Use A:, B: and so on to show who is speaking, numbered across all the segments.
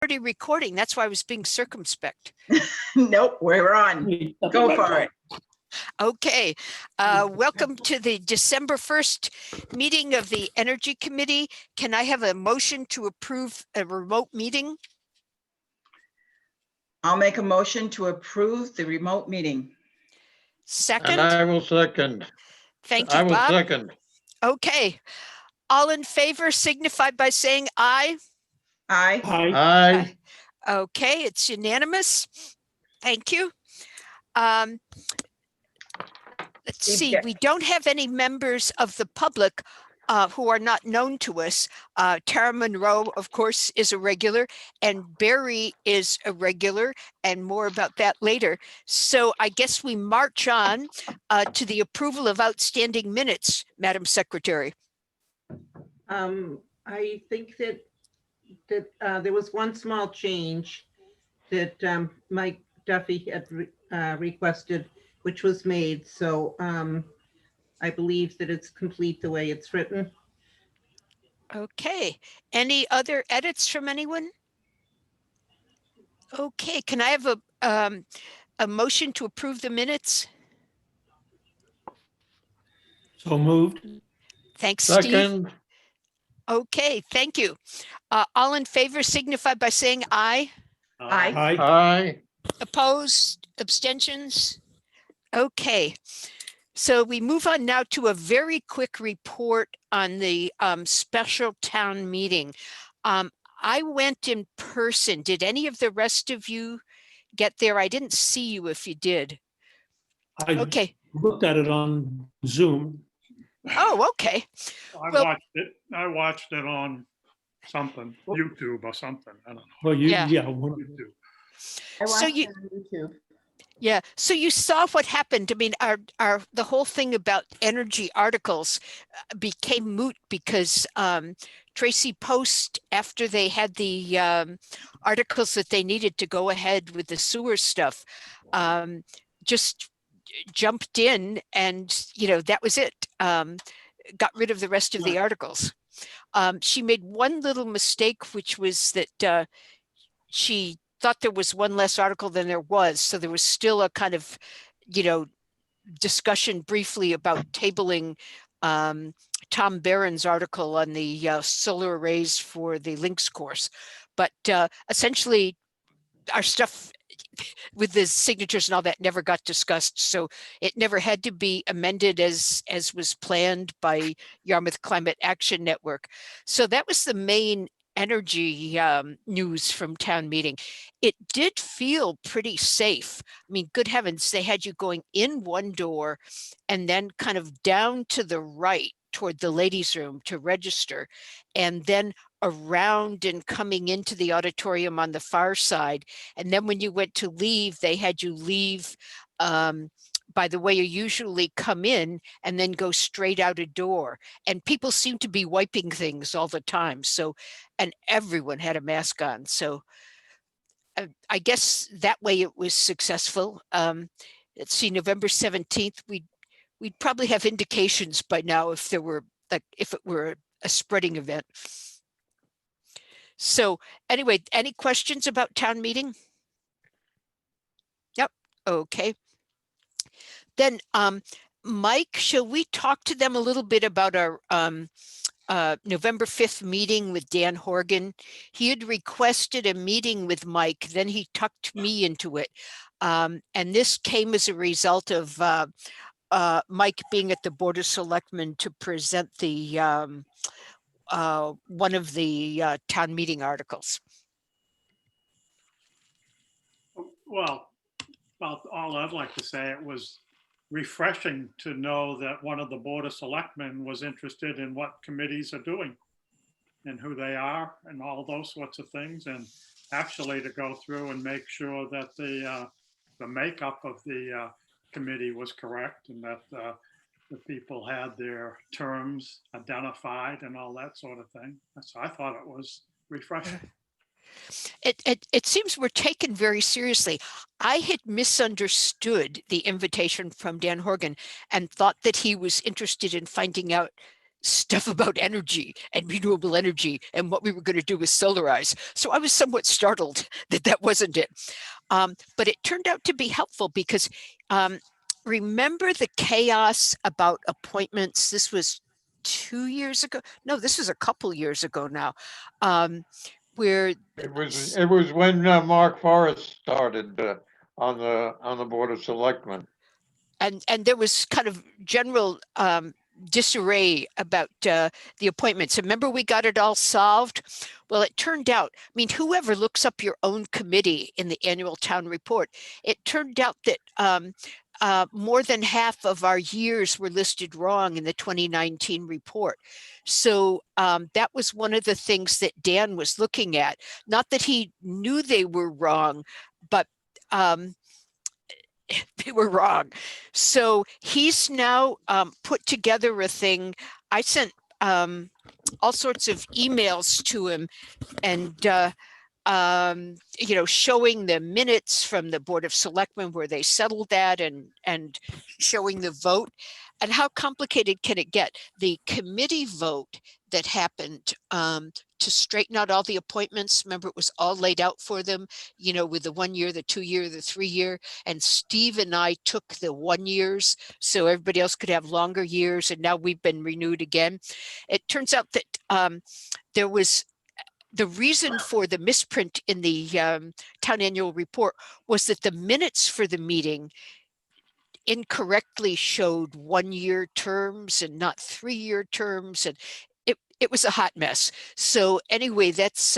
A: already recording. That's why I was being circumspect.
B: Nope, we're on. Go for it.
A: Okay. Welcome to the December 1st meeting of the Energy Committee. Can I have a motion to approve a remote meeting?
B: I'll make a motion to approve the remote meeting.
A: Second?
C: And I will second.
A: Thank you,
C: I will
A: Bob.
C: second.
A: Okay. All in favor signify by saying aye.
B: Aye.
C: Aye.
A: Okay, it's unanimous. Thank you. Let's see, we don't have any members of the public who are not known to us. Tara Monroe, of course, is a regular, and Barry is a regular, and more about that later. So I guess we march on to the approval of outstanding minutes, Madam Secretary.
D: I think that there was one small change that Mike Duffy had requested, which was made. So I believe that it's complete the way it's written.
A: Okay. Any other edits from anyone? Okay. Can I have a motion to approve the minutes?
E: So moved.
A: Thanks, Steve.
C: Second.
A: Okay, thank you. All in favor signify by saying aye.
B: Aye.
E: Aye.
C: Aye.
A: Opposed, abstentions? Okay. So we move on now to a very quick report on the special town meeting. I went in person. Did any of the rest of you get there? I didn't see you if you did.
E: I
A: Okay.
E: looked at it on Zoom.
A: Oh, okay.
F: I
A: Well-
F: watched it on something, YouTube or something. I don't know.
E: Well,
A: Yeah.
F: YouTube.
A: So you- Yeah, so you saw what happened. I mean, the whole thing about energy articles became moot because Tracy Post, after they had the articles that they needed to go ahead with the sewer stuff, just jumped in and, that was it. Got rid of the rest of the articles. She made one little mistake, which was that she thought there was one less article than there was. So there was still a kind of, discussion briefly about tabling Tom Barron's article on the solar arrays for the links course. But essentially our stuff with the signatures and all that never got discussed. So it never had to be amended as was planned by Yarmouth Climate Action Network. So that was the main energy news from town meeting. It did feel pretty safe. I mean, good heavens, they had you going in one door and then kind of down to the right toward the ladies' room to register, and then around and coming into the auditorium on the far side. And then when you went to leave, they had you leave by the way you usually come in and then go straight out a door. And people seem to be wiping things all the time. So, and everyone had a mask on. So I guess that way it was successful. Let's see, November 17th, we'd probably have indications by now if there were, if it were a spreading event. So anyway, any questions about town meeting? Yep. Okay. Then, Mike, shall we talk to them a little bit about our November 5th meeting with Dan Horgan? He had requested a meeting with Mike, then he tucked me into it. And this came as a result of Mike being at the Board of Selectmen to present the one of the town meeting articles.
F: Well, about all I'd like to say, it was refreshing to know that one of the Board of Selectmen was interested in what committees are doing and who they are and all those sorts of things. And actually to go through and make sure that the makeup of the committee was correct and that the people had their terms identified and all that sort of thing. So I thought it was refreshing.
A: It seems we're taken very seriously. I had misunderstood the invitation from Dan Horgan and thought that he was interested in finding out stuff about energy and renewable energy and what we were going to do with Solarize. So I was somewhat startled that that wasn't it. But it turned out to be helpful because remember the chaos about appointments? This was 2 years ago. No, this was a couple years ago now. Where
C: It was when Mark Forrest started on the Board of Selectmen.
A: and there was kind of general disarray about the appointments. Remember, we got it all solved. Well, it turned out, I mean, whoever looks up your own committee in the annual town report, it turned out that more than half of our years were listed wrong in the 2019 report. So that was one of the things that Dan was looking at. Not that he knew they were wrong, but they were wrong. So he's now put together a thing. I sent all sorts of emails to him and showing the minutes from the Board of Selectmen where they settled that and showing the vote. And how complicated can it get? The committee vote that happened to straighten out all the appointments. Remember, it was all laid out for them, with the 1 year, the 2 year, the 3 year. And Steve and I took the 1 years so everybody else could have longer years. And now we've been renewed again. It turns out that there was the reason for the misprint in the town annual report was that the minutes for the meeting incorrectly showed 1 year terms and not 3 year terms, and it was a hot mess. So anyway, that's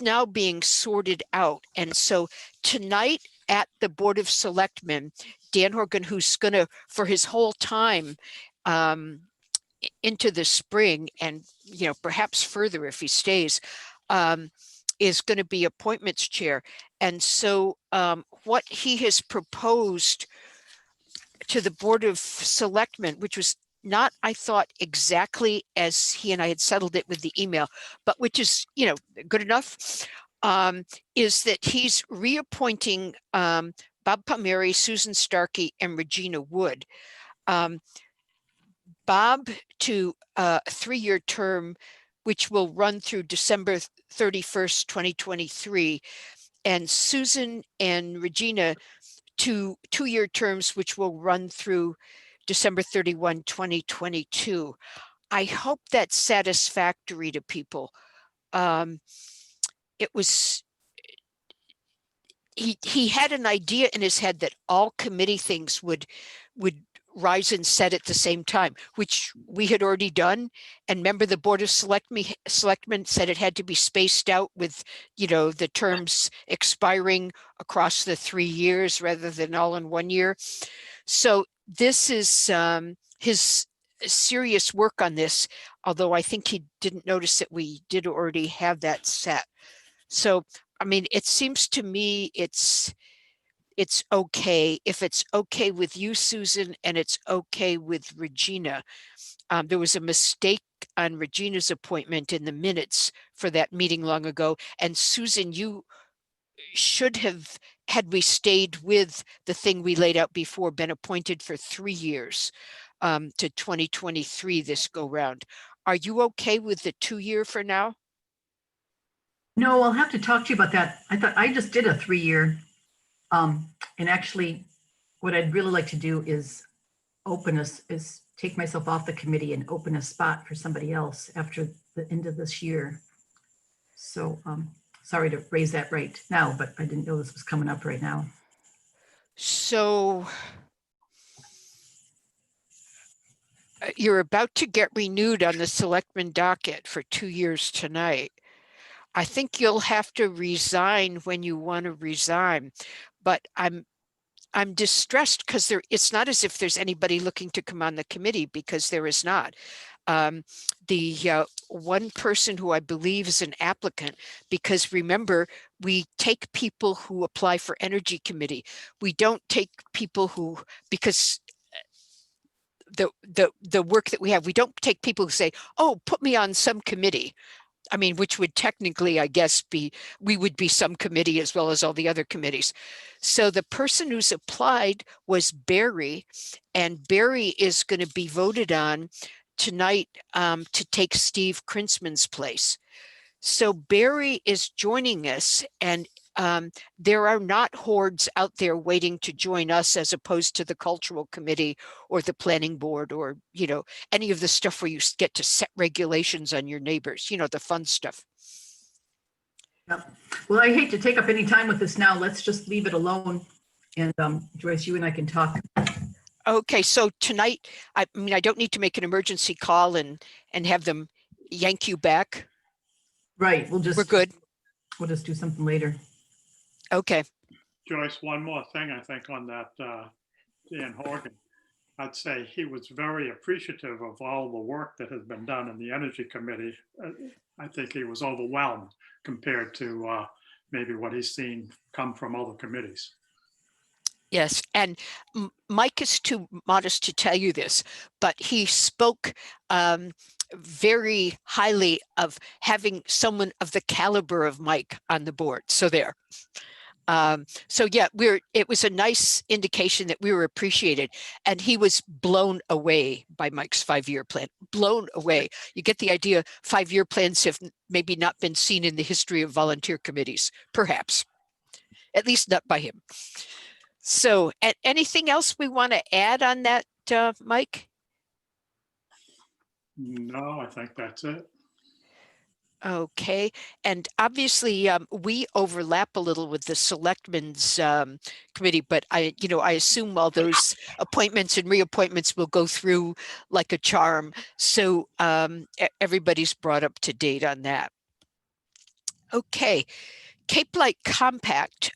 A: now being sorted out. And so tonight at the Board of Selectmen, Dan Horgan, who's gonna for his whole time into the spring and perhaps further if he stays, is going to be appointments chair. And so what he has proposed to the Board of Selectmen, which was not, I thought, exactly as he and I had settled it with the email, but which is, good enough, is that he's reappointing Bob Palmieri, Susan Starkey, and Regina Wood. Bob to a 3-year term, which will run through December 31st, 2023, and Susan and Regina to 2-year terms, which will run through December 31, 2022. I hope that's satisfactory to people. It was, he had an idea in his head that all committee things would rise and set at the same time, which we had already done. And remember, the Board of Selectmen said it had to be spaced out with, the terms expiring across the 3 years rather than all in 1 year. So this is his serious work on this, although I think he didn't notice that we did already have that set. So, I mean, it seems to me it's okay. If it's okay with you, Susan, and it's okay with Regina. There was a mistake on Regina's appointment in the minutes for that meeting long ago. And Susan, you should have, had we stayed with the thing we laid out before, been appointed for 3 years to 2023 this go round. Are you okay with the 2 year for now?
G: No, I'll have to talk to you about that. I thought I just did a 3 year. And actually, what I'd really like to do is take myself off the committee and open a spot for somebody else after the end of this year. So sorry to raise that right now, but I didn't know this was coming up right now.
A: So you're about to get renewed on the selectman docket for 2 years tonight. I think you'll have to resign when you want to resign, but I'm distressed because it's not as if there's anybody looking to come on the committee, because there is not. The one person who I believe is an applicant, because remember, we take people who apply for energy committee. We don't take people who, because the work that we have, we don't take people who say, oh, put me on some committee. I mean, which would technically, I guess, we would be some committee as well as all the other committees. So the person who's applied was Barry, and Barry is going to be voted on tonight to take Steve Krinsman's place. So Barry is joining us, and there are not hordes out there waiting to join us as opposed to the cultural committee or the planning board or, you know, any of the stuff where you get to set regulations on your neighbors, you know, the fun stuff.
G: Yep. Well, I hate to take up any time with this now. Let's just leave it alone. And Joyce, you and I can talk.
A: Okay, so tonight, I mean, I don't need to make an emergency call and have them yank you back.
G: Right, we're
A: good.
G: We'll just do something later.
A: Okay.
F: Joyce, one more thing, I think, on that Dan Horgan. I'd say he was very appreciative of all the work that has been done in the Energy Committee. I think he was overwhelmed compared to maybe what he's seen come from other committees.
A: Yes, and Mike is too modest to tell you this, but he spoke very highly of having someone of the caliber of Mike on the board. So there. So yeah, it was a nice indication that we were appreciated, and he was blown away by Mike's 5-year plan. Blown away. You get the idea. 5-year plans have maybe not been seen in the history of volunteer committees, perhaps, at least not by him. So anything else we want to add on that, Mike?
F: No, I think that's it.
A: Okay, and obviously we overlap a little with the Selectmen's committee, but I assume all those appointments and reappointments will go through like a charm. So everybody's brought up to date on that. Okay, Cape Light Compact.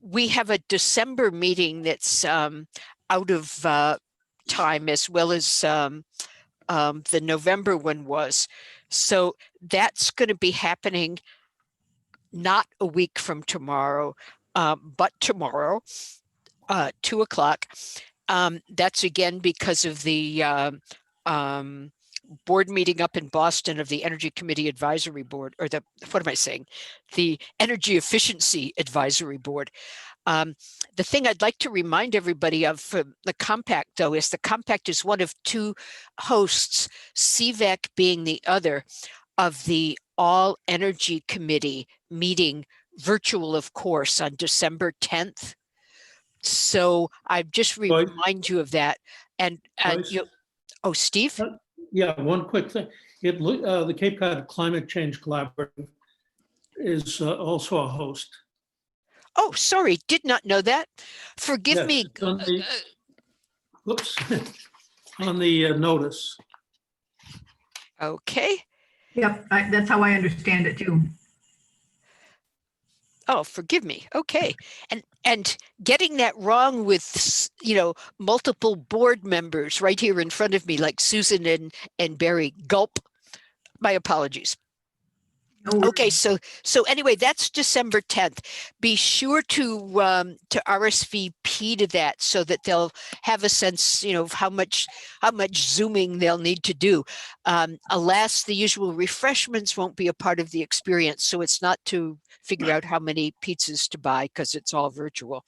A: We have a December meeting that's out of time, as well as the November one was. So that's going to be happening not a week from tomorrow, but tomorrow, 2 o'clock. That's again because of the board meeting up in Boston of the Energy Committee Advisory Board, or what am I saying? The Energy Efficiency Advisory Board. The thing I'd like to remind everybody of for the compact, though, is the compact is one of 2 hosts, CVAC being the other, of the All Energy Committee meeting, virtual, of course, on December 10th. So I just remind you of that. And you, oh, Steve?
E: Yeah, one quick thing. The Cape Cod Climate Change Collaborative is also a host.
A: Oh, sorry, did not know that. Forgive
E: Yes,
A: me.
E: it's on the, whoops, on the notice.
A: Okay.
G: Yep, that's how I understand it too.
A: Oh, forgive me. Okay. And getting that wrong with, multiple board members right here in front of me, like Susan and Barry. Gulp. My apologies. Okay, so anyway, that's December 10th. Be sure to RSVP to that so that they'll have a sense, of how much Zooming they'll need to do. Alas, the usual refreshments won't be a part of the experience, so it's not to figure out how many pizzas to buy because it's all virtual.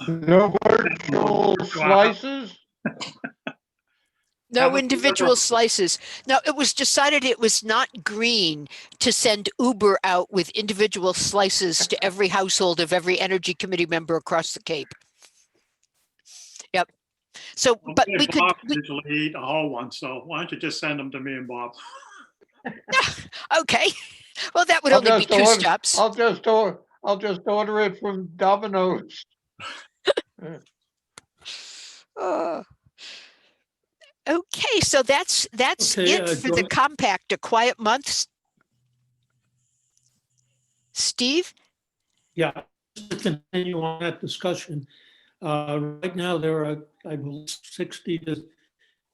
C: No virtual slices?
A: No individual slices. No, it was decided it was not green to send Uber out with individual slices to every household of every Energy Committee member across the Cape. Yep. So, but we could
F: usually eat a whole one. So why don't you just send them to me and Bob?
A: Okay. Well, that would only be 2 stops.
C: I'll just order it from Domino's.
A: Okay, so that's
E: Okay,
A: it for the compact. A quiet month. Steve?
E: Yeah, to continue on that discussion. Right now, there are, I believe, 65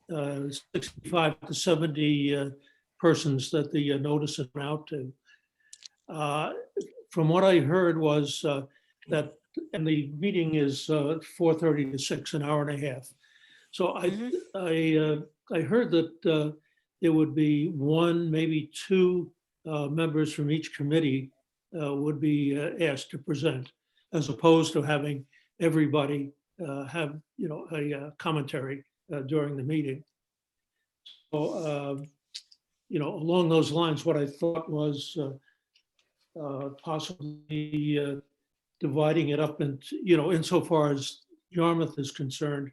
E: to 70 persons that the notice is out to. From what I heard was that, and the meeting is 4:30 to 6, an hour and a half. So I heard that there would be 1, maybe 2 members from each committee would be asked to present, as opposed to having everybody have a commentary during the meeting. along those lines, what I thought was possibly dividing it up into, insofar as Yarmouth is concerned,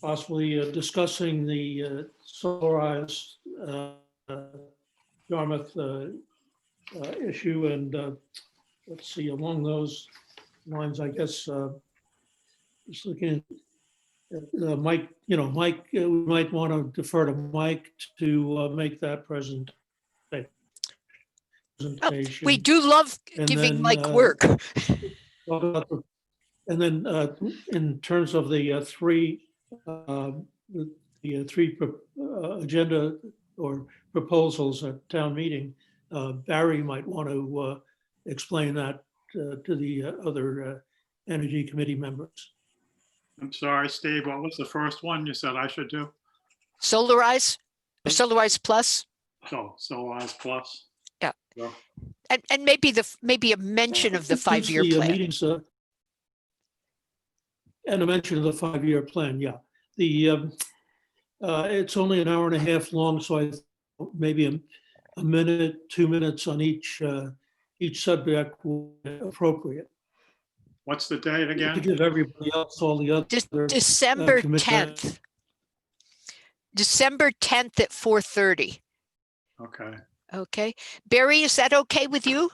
E: possibly discussing the solarized Yarmouth issue, and let's see, along those lines, I guess, just looking at Mike, Mike, we might want to defer to Mike to make that presentation.
A: We do love
E: And
A: giving
E: then,
A: Mike work.
E: Talk about and then in terms of the three agenda or proposals at town meeting, Barry might want to explain that to the other energy committee members.
F: I'm sorry, Steve, what was the first one you said I should do?
A: Solarize, Solarize Plus,
F: Oh, Solarize Plus.
A: Yeah.
F: Sure.
A: and maybe a mention of the
E: Includes
A: 5-year
E: the
A: plan.
E: meetings, and a mention of the 5-year plan, yeah. The it's only an hour and a half long, so I maybe a minute, 2 minutes on each subject will be appropriate
F: What's the date
E: to
F: again?
E: give everybody else all the other
A: December
E: commitment.
A: 10th. December 10th at 4:30.
F: Okay.
A: Okay. Barry, is that okay with you?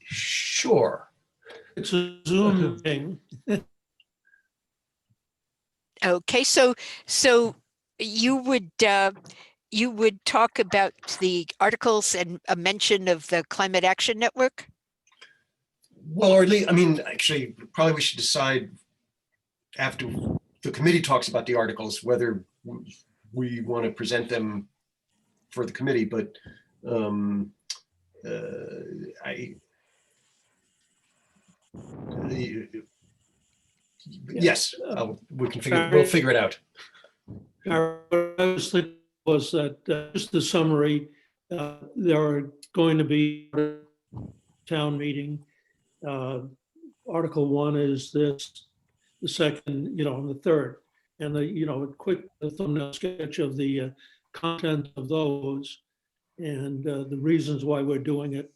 H: Sure.
E: It's a Zoom thing.
A: Okay, so you would talk about the articles and a mention of the Climate Action Network?
H: Well, or at least, I mean, actually, probably we should decide after the committee talks about the articles, whether we want to present them for the committee, but yes, we'll figure it out.
E: What I was thinking was that just the summary, there are going to be a town meeting. Article 1 is this, the second, and the third, and a quick thumbnail sketch of the content of those and the reasons why we're doing it.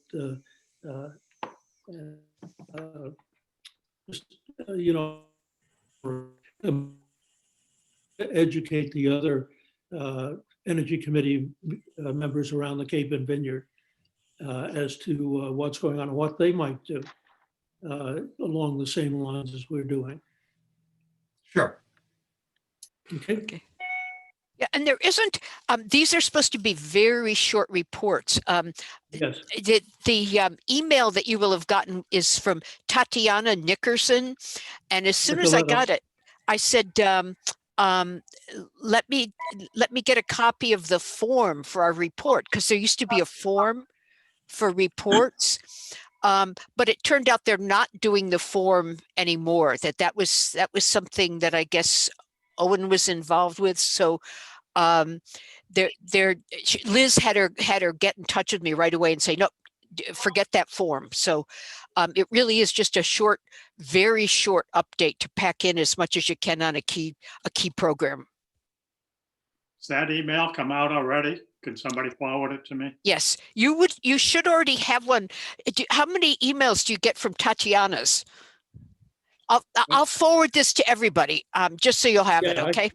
E: Just, educate the other energy committee members around the Cape and Vineyard as to what's going on and what they might do along the same lines as we're doing.
H: Sure.
E: Okay.
A: Yeah, and there isn't, these are supposed to be very short reports.
E: Yes.
A: The email that you will have gotten is from Tatiana Nickerson. And as soon as I got it, I said, let me get a copy of the form for our report, because there used to be a form for reports. But it turned out they're not doing the form anymore. That was something that I guess Owen was involved with. So Liz had her get in touch with me right away and say, no, forget that form. So it really is just a short, very short update to pack in as much as you can on a key program.
F: Does that email come out already? Can somebody forward it to me?
A: Yes, you should already have one. How many emails do you get from Tatiana's? I'll forward this to everybody, just so you'll have it, okay?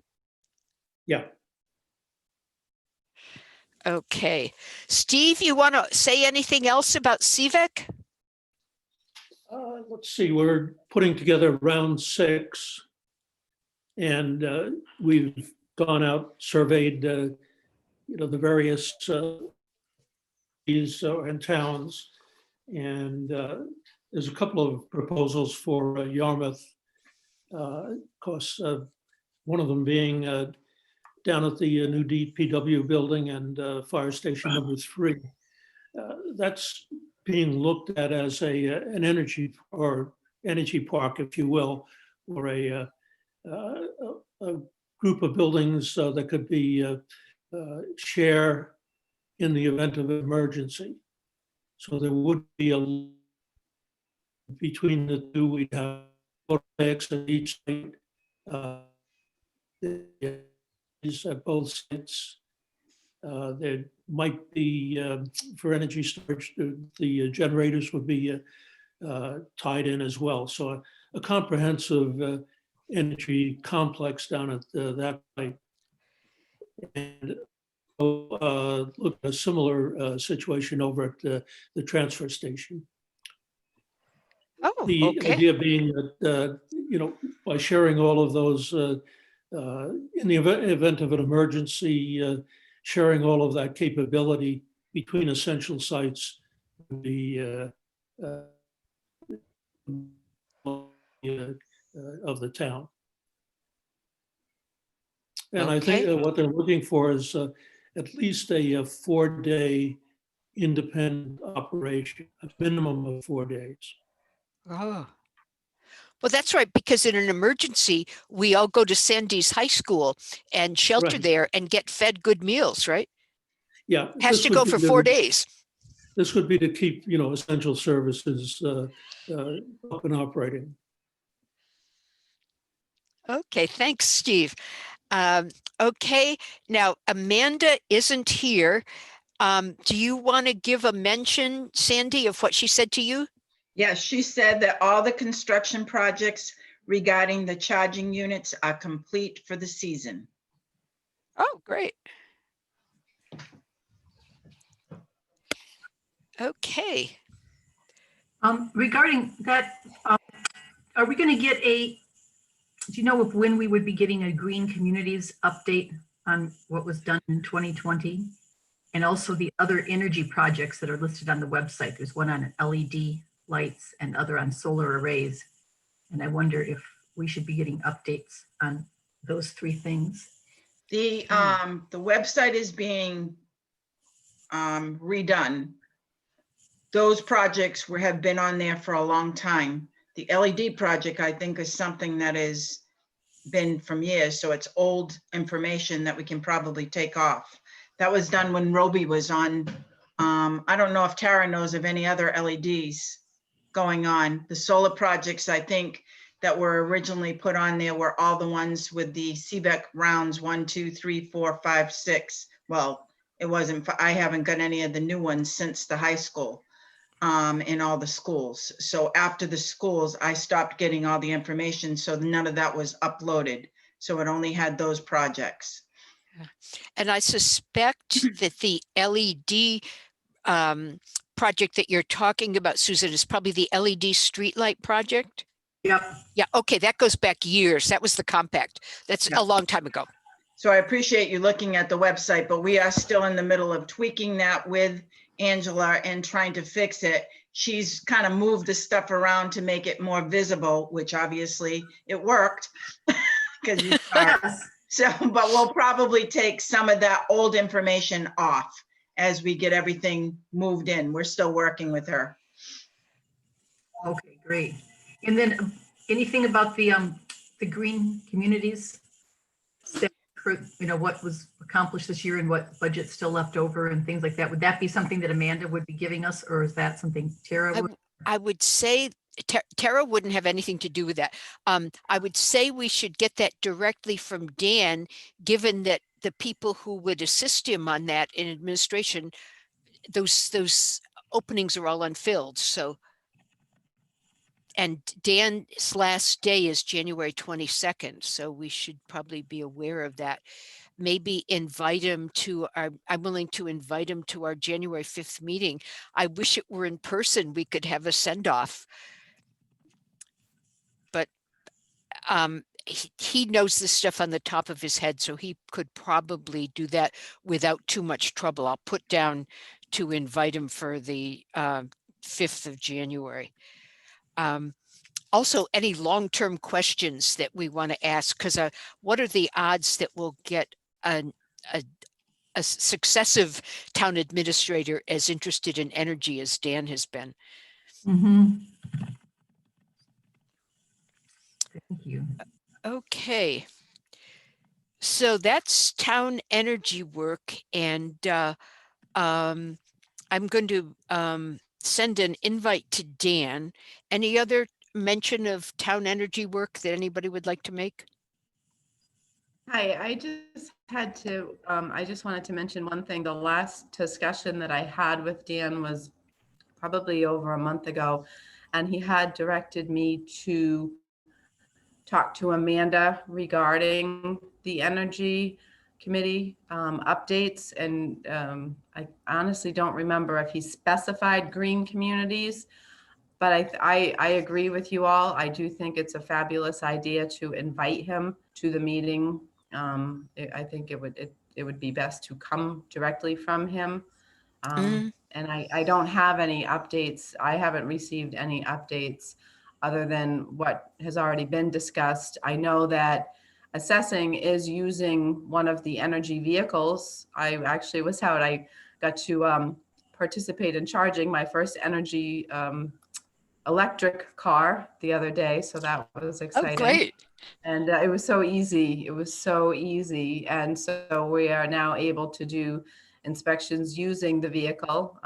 E: Yeah.
A: Okay. Steve, you want to say anything else about CVEC?
E: Let's see, we're putting together round 6, and we've gone out, surveyed, the various cities and towns, and there's a couple of proposals for Yarmouth. Of course, one of them being down at the new DPW building and fire station number 3. That's being looked at as an energy park, if you will, or a group of buildings that could be share in the event of emergency. So there would be between the two, we'd have photovoltaics at each site. Is at both sites. There might be, for energy storage, the generators would be tied in as well. So a comprehensive energy complex down at that site. And look at a similar situation over at the transfer station.
A: Oh,
E: The
A: okay.
E: idea being that, by sharing all of those, in the event of an emergency, sharing all of that capability between essential sites would be of the town. And I think
A: Okay.
E: what they're looking for is at least a 4-day independent operation, a minimum of 4 days.
A: Oh. Well, that's right, because in an emergency, we all go to Sandy's High School and shelter
E: Right.
A: there and get fed good meals, right?
E: Yeah.
A: Has
E: this
A: to
E: would
A: go
E: be
A: for
E: the-
A: 4 days.
E: This would be to keep, essential services up and operating.
A: Okay, thanks, Steve. Okay, now Amanda isn't here. Do you want to give a mention, Sandy, of what she said to you?
B: Yes, she said that all the construction projects regarding the charging units are complete for the season.
A: Oh, great. Okay.
G: Regarding that, are we going to get do you know of when we would be getting a green communities update on what was done in 2020? And also the other energy projects that are listed on the website. There's one on LED lights and other on solar arrays. And I wonder if we should be getting updates on those 3 things.
B: The website is being redone. Those projects have been on there for a long time. The LED project, I think, is something that has been from years, so it's old information that we can probably take off. That was done when Roby was on. I don't know if Tara knows of any other LEDs going on. The solar projects, I think, that were originally put on there were all the ones with the CBEC rounds 1, 2, 3, 4, 5, 6. Well, it wasn't, I haven't got any of the new ones since the high school in all the schools. So after the schools, I stopped getting all the information. So none of that was uploaded. So it only had those projects.
A: And I suspect that the LED project that you're talking about, Susan, is probably the LED streetlight project.
G: Yep.
A: Yeah, okay, that goes back years. That was the compact. That's
B: Yeah.
A: a long time ago.
B: So I appreciate you looking at the website, but we are still in the middle of tweaking that with Angela and trying to fix it. She's kind of moved the stuff around to make it more visible, which obviously it worked. Because you saw.
G: Yes.
B: So, but we'll probably take some of that old information off as we get everything moved in. We're still working with her.
G: Okay, great. And then anything about the green communities? What was accomplished this year and what budget's still left over and things like that. Would that be something that Amanda would be giving us, or is that something Tara would?
A: I would say Tara wouldn't have anything to do with that. I would say we should get that directly from Dan, given that the people who would assist him on that in administration, those openings are all unfilled. So, and Dan's last day is January 22nd. So we should probably be aware of that. Maybe invite him to I'm willing to invite him to our January 5th meeting. I wish it were in person. We could have a send off. But he knows this stuff on the top of his head, so he could probably do that without too much trouble. I'll put down to invite him for the 5th of January. Also, any long-term questions that we want to ask, because what are the odds that we'll get a successive town administrator as interested in energy as Dan has been?
G: Mhm. Thank you.
A: Okay. So that's town energy work, and I'm going to send an invite to Dan. Any other mention of town energy work that anybody would like to make?
I: Hi, I just wanted to mention one thing. The last discussion that I had with Dan was probably over a month ago, and he had directed me to talk to Amanda regarding the energy committee updates. And I honestly don't remember if he specified green communities, but I agree with you all. I do think it's a fabulous idea to invite him to the meeting. I think it would be best to come directly from him. And I don't have any updates. I haven't received any updates other than what has already been discussed. I know that assessing is using one of the energy vehicles. I actually was out. I got to participate in charging my first energy electric car the other day. So that was
A: Oh,
I: exciting.
A: great.
I: And it was so easy. It was so easy. And so we are now able to do inspections using the vehicle.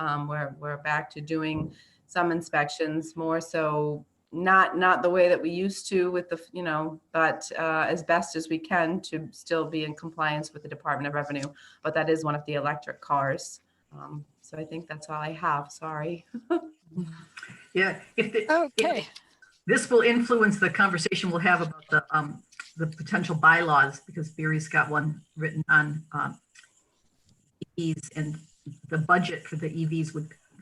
I: We're back to doing some inspections, more so not the way that we used to with the, but as best as we can to still be in compliance with the Department of Revenue. But that is one of the electric cars. So I think that's all I have. Sorry.
G: Yeah,
A: Okay.
G: this will influence the conversation we'll have about the potential bylaws, because Barry's got one written on EVs, and the budget for the EVs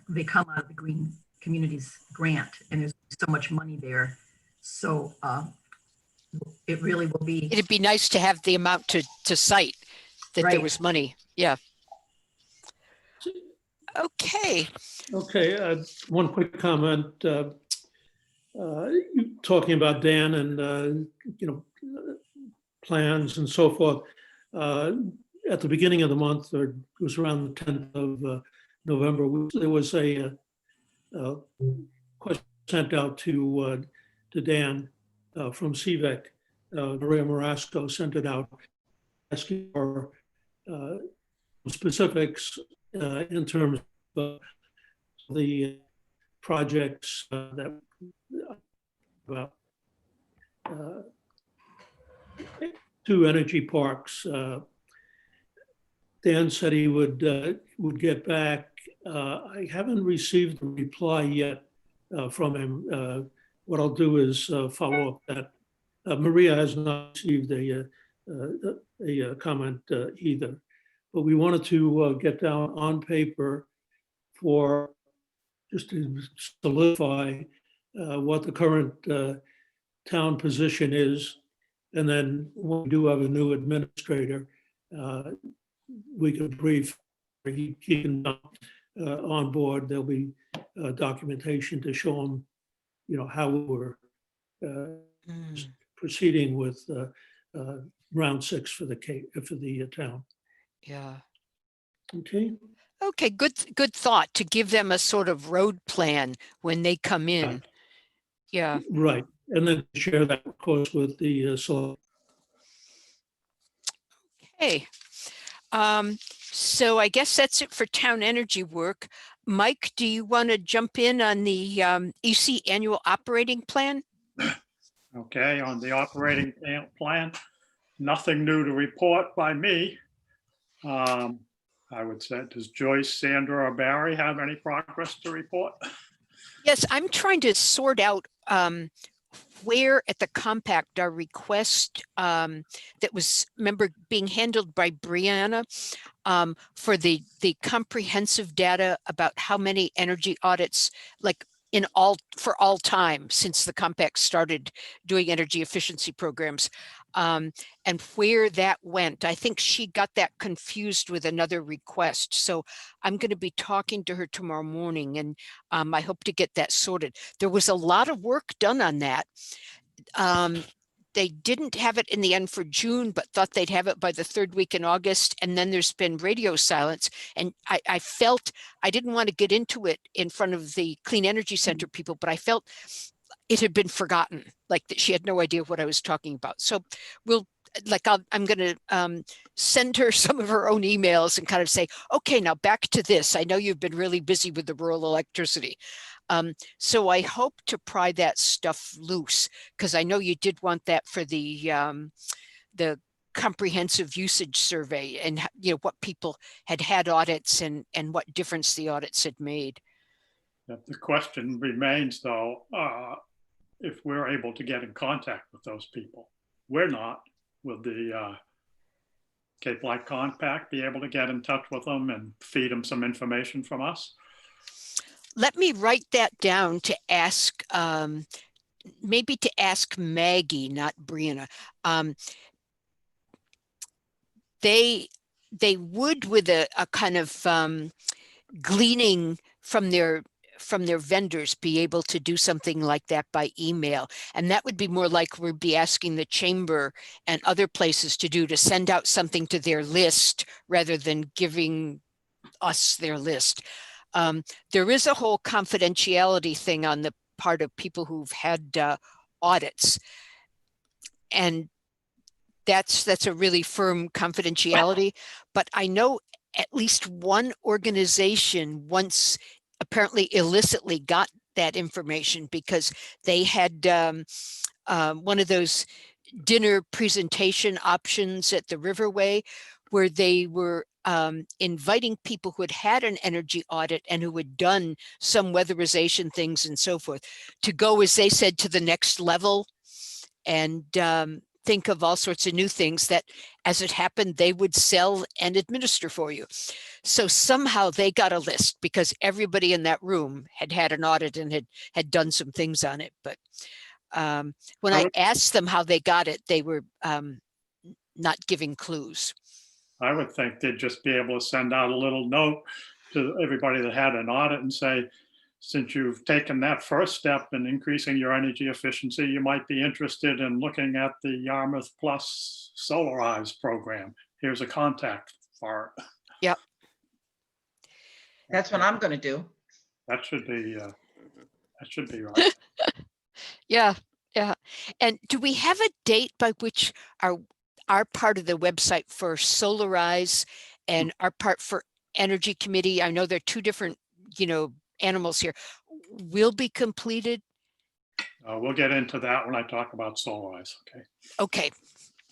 G: they come out of the Green Communities grant, and there's so much money there. So it really will be.
A: It'd be nice to have the amount to cite that there
G: Right.
A: was money. Yeah. Okay.
E: Okay, one quick comment. Talking about Dan and, plans and so forth. At the beginning of the month, or it was around the 10th of November, there was a question sent out to Dan from CVEC. Maria Marasco sent it out asking for specifics in terms of the projects that about 2 energy parks. Dan said he would get back. I haven't received a reply yet from him. What I'll do is follow up that. Maria has not received a comment either, but we wanted to get down on paper for just to solidify what the current town position is. And then when we do have a new administrator, we can brief, he can on board. There'll be documentation to show him, how we're proceeding with round 6 for the town.
A: Yeah.
E: Okay.
A: Okay, good thought to give them a sort of road plan when they come in. Yeah.
E: Right. And then share that, of course, with the
A: Okay. So I guess that's it for town energy work. Mike, do you want to jump in on the EC annual operating plan?
F: Okay, on the operating plan, nothing new to report by me. I would say, does Joyce, Sandra, or Barry have any progress to report?
A: Yes, I'm trying to sort out where at the compact our request that was, remember, being handled by Brianna for the comprehensive data about how many energy audits, like for all time since the compact started doing energy efficiency programs, and where that went. I think she got that confused with another request. So I'm going to be talking to her tomorrow morning, and I hope to get that sorted. There was a lot of work done on that. They didn't have it in the end for June, but thought they'd have it by the 3rd week in August. And then there's been radio silence. And I felt I didn't want to get into it in front of the Clean Energy Center people, but I felt it had been forgotten, like that she had no idea what I was talking about. So like I'm going to send her some of her own emails and kind of say, okay, now back to this. I know you've been really busy with the rural electricity. So I hope to pry that stuff loose, because I know you did want that for the comprehensive usage survey, and what people had audits and what difference the audits had made.
F: The question remains, though, if we're able to get in contact with those people. We're not. Will the Cape Light Compact be able to get in touch with them and feed them some information from us?
A: Let me write that down to ask, maybe to ask Maggie, not Brianna. They would, with a kind of gleaning from their vendors, be able to do something like that by email. And that would be more like we'd be asking the chamber and other places to do, to send out something to their list rather than giving us their list. There is a whole confidentiality thing on the part of people who've had audits. And that's a really firm confidentiality. But I know at least one organization once apparently illicitly got that information, because they had one of those dinner presentation options at the Riverway, where they were inviting people who had had an energy audit and who had done some weatherization things and so forth to go, as they said, to the next level and think of all sorts of new things that, as it happened, they would sell and administer for you. So somehow they got a list, because everybody in that room had had an audit and had done some things on it. But when I asked them how they got it, they were not giving clues.
F: I would think they'd just be able to send out a little note to everybody that had an audit and say, since you've taken that first step in increasing your energy efficiency, you might be interested in looking at the Yarmouth Plus Solarize program. Here's a contact for it.
A: Yep.
B: That's what I'm going to do.
F: That should be right.
A: Yeah. And do we have a date by which our part of the website for Solarize and our part for Energy Committee, I know they're two different, animals here, will be completed?
F: We'll get into that when I talk about Solarize.
A: Okay.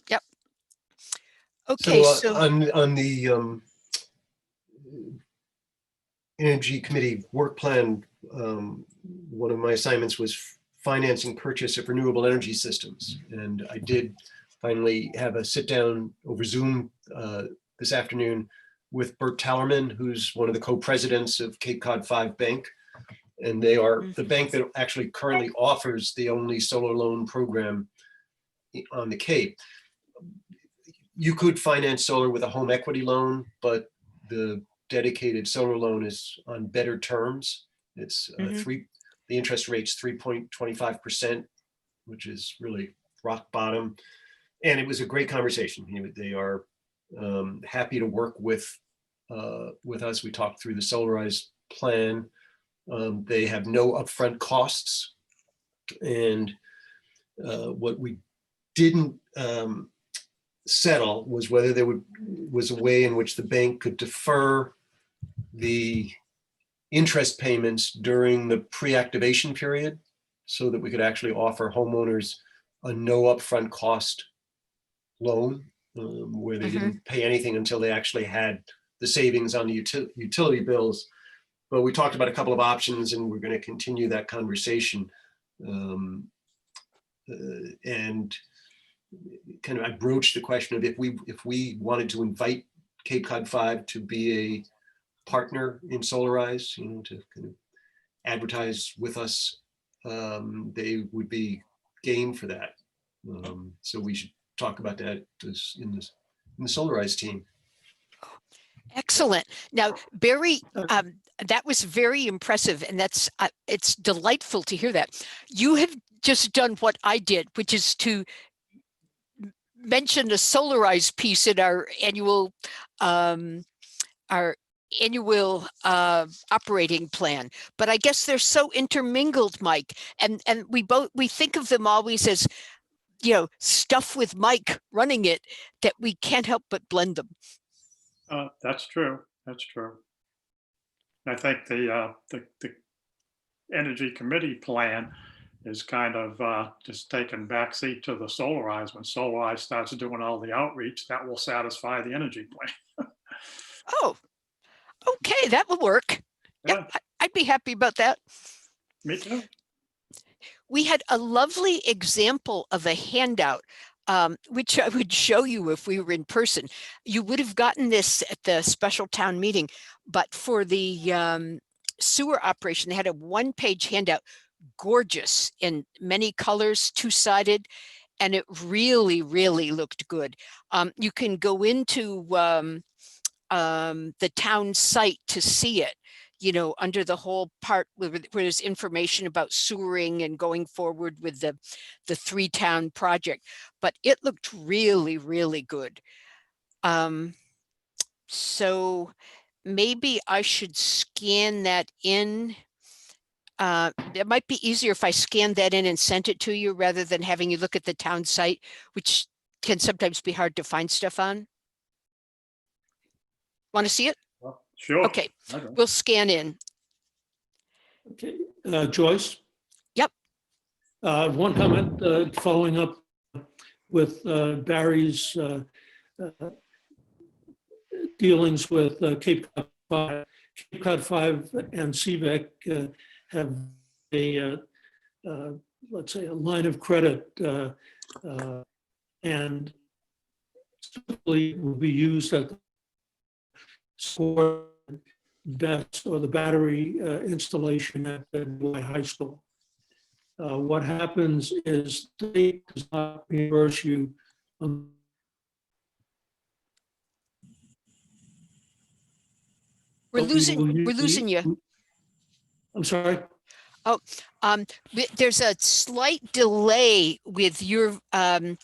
A: Yep. Okay.
H: So on the Energy Committee work plan, one of my assignments was financing purchase of renewable energy systems. And I did finally have a sit down over Zoom this afternoon with Bert Tallerman, who's one of the co-presidents of Cape Cod 5 Bank. And they are the bank that actually currently offers the only solar loan program on the Cape. You could finance solar with a home equity loan, but the dedicated solar loan is on better terms. It's the interest rate's 3.25%, which is really rock bottom. And it was a great conversation. They are happy to work with us. We talked through the Solarize plan. They have no upfront costs. And what we didn't settle was whether there was a way in which the bank could defer the interest payments during the pre-activation period, so that we could actually offer homeowners a no upfront cost loan, where they didn't pay anything until they actually had the savings on the utility bills. But we talked about a couple of options, and we're going to continue that conversation. And kind of, I broached the question of if we wanted to invite Cape Cod 5 to be a partner in Solarize, to kind of advertise with us, they would be game for that. So we should talk about that in the Solarize team.
A: Excellent. Now, Barry, that was very impressive, and it's delightful to hear that. You have just done what I did, which is to mention a Solarize piece in our annual operating plan. But I guess they're so intermingled, Mike, and we think of them always as stuff with Mike running it that we can't help but blend them.
F: That's true. That's true. I think the Energy Committee plan is kind of just taking backseat to the Solarize. When Solarize starts doing all the outreach, that will satisfy the energy plan.
A: Oh, okay, that will work.
F: Yeah.
A: I'd be happy about that.
F: Me too.
A: We had a lovely example of a handout, which I would show you if we were in person. You would have gotten this at the special town meeting, but for the sewer operation, they had a one-page handout, gorgeous in many colors, two-sided, and it really, really looked good. You can go into the town site to see it, under the whole part where there's information about sewering and going forward with the 3-town project, but it looked really, really good. So maybe I should scan that in. It might be easier if I scanned that in and sent it to you rather than having you look at the town site, which can sometimes be hard to find stuff on. Want to see it?
F: Well, sure.
A: Okay, we'll scan in.
E: Okay, Joyce?
A: Yep.
E: One comment following up with Barry's dealings with Cape Cod 5. Cape Cod 5 and CVEC have a, let's say, a line of credit and typically will be used at for BESS or the battery installation at the high school. What happens is the state does not reimburse you.
A: We're losing you.
E: I'm sorry.
A: Oh, there's a slight delay with your
E: Yeah,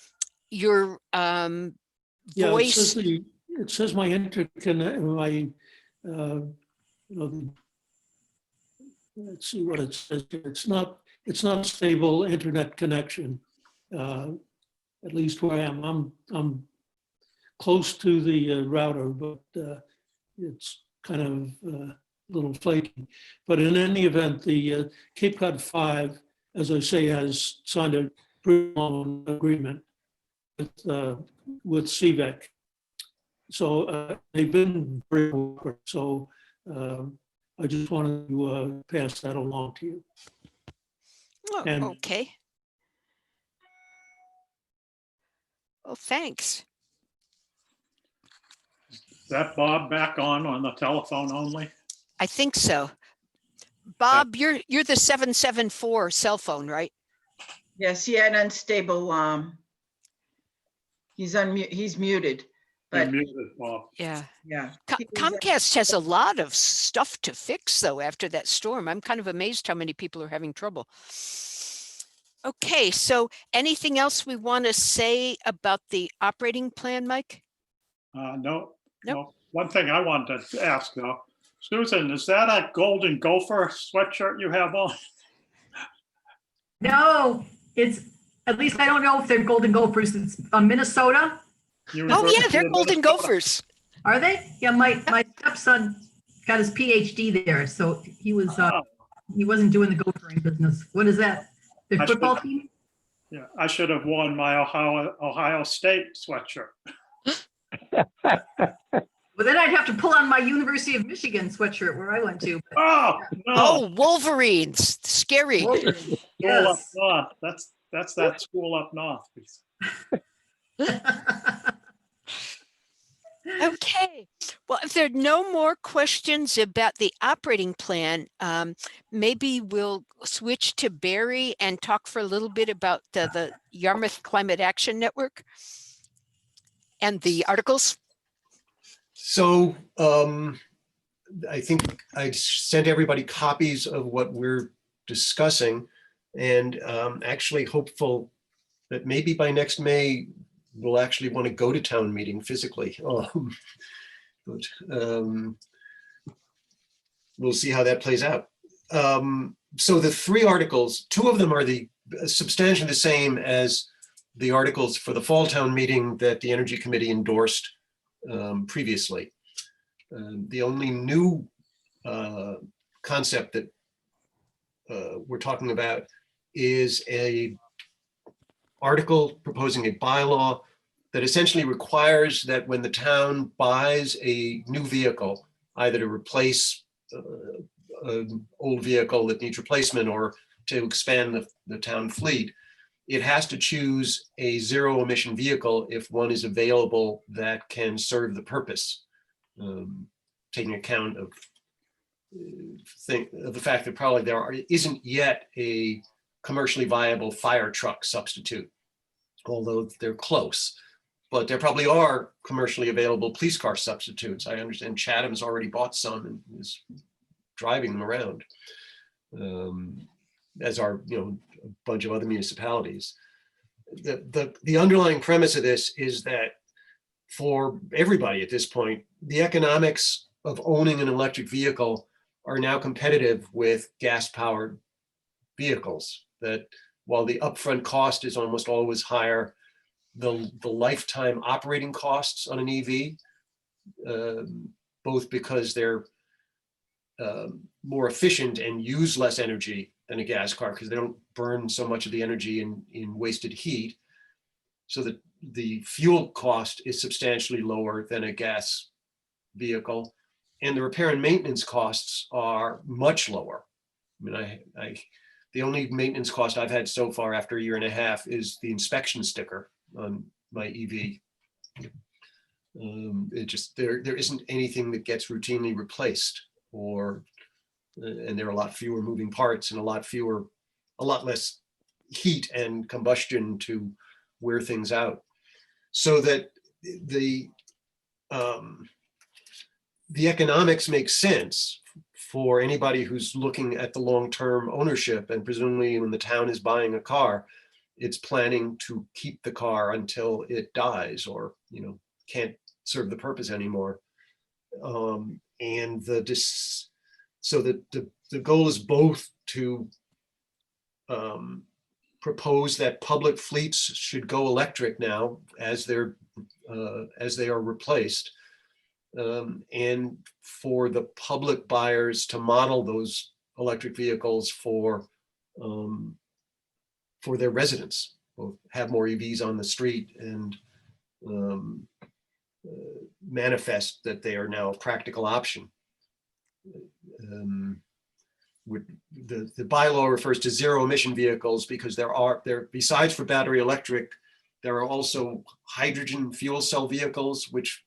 A: voice.
E: it says my let's see what it says. It's not a stable internet connection. At least where I am. I'm close to the router, but it's kind of a little flaky. But in any event, the Cape Cod 5, as I say, has signed a pre-loan agreement with CVEC. So they've been very cooperative. So I just wanted to pass that along to you.
A: Oh,
E: And-
A: okay. Well, thanks.
F: Is that Bob back on the telephone only?
A: I think so. Bob, you're the 774 cell phone, right?
B: Yes, he had unstable, he's muted,
F: You're
B: but
F: muted, Bob.
A: Yeah.
B: yeah. He was,
A: Comcast has a lot of stuff to fix, though, after that storm. I'm kind of amazed how many people are having trouble. Okay, so anything else we want to say about the operating plan, Mike?
F: No.
A: Nope.
F: One thing I wanted to ask though, Susan, is that a Golden Gopher sweatshirt you have on?
G: No, it's, at least I don't know if they're Golden Gophers. It's Minnesota.
A: Oh, yeah,
F: University
A: they're
F: of
A: Golden
F: Minnesota.
A: Gophers.
G: Are they? Yeah, my stepson got his PhD there, so he was he wasn't doing the gophering business. What is that? The
F: I
G: football
F: should-
G: team?
F: Yeah, I should have worn my Ohio State sweatshirt.
G: Well, then I'd have to pull on my University of Michigan sweatshirt where I went to. but-
F: Oh, no.
A: Oh, Wolverines. Scary.
G: Wolverine.
F: School up
G: Yes.
F: north. That's that school up north.
A: Okay. Well, if there are no more questions about the operating plan, maybe we'll switch to Barry and talk for a little bit about the Yarmouth Climate Action Network and the articles.
H: So I think I sent everybody copies of what we're discussing, and actually hopeful that maybe by next May, we'll actually want to go to town meeting physically. But we'll see how that plays out. So the 3 articles, 2 of them are substantially the same as the articles for the fall town meeting that the Energy Committee endorsed previously. The only new concept that we're talking about is a article proposing a bylaw that essentially requires that when the town buys a new vehicle, either to replace an old vehicle that needs replacement or to expand the town fleet, it has to choose a zero emission vehicle if one is available that can serve the purpose, taking account of the fact that probably there isn't yet a commercially viable fire truck substitute, although they're close. But there probably are commercially available police car substitutes. I understand Chatham's already bought some and is driving them around, as are a bunch of other municipalities. The underlying premise of this is that for everybody at this point, the economics of owning an electric vehicle are now competitive with gas-powered vehicles. That while the upfront cost is almost always higher, the lifetime operating costs on an EV, both because they're more efficient and use less energy than a gas car because they don't burn so much of the energy in wasted heat. So that the fuel cost is substantially lower than a gas vehicle, and the repair and maintenance costs are much lower. I mean, the only maintenance cost I've had so far after a year and a half is the inspection sticker on my EV. It just there isn't anything that gets routinely replaced, and there are a lot fewer moving parts and a lot less heat and combustion to wear things out. So that the economics make sense for anybody who's looking at the long-term ownership, and presumably when the town is buying a car, it's planning to keep the car until it dies or can't serve the purpose anymore. So the goal is both to propose that public fleets should go electric now as they are replaced, and for the public buyers to model those electric vehicles for their residents, both have more EVs on the street and manifest that they are now a practical option. The bylaw refers to zero emission vehicles because there besides for battery electric, there are also hydrogen fuel cell vehicles which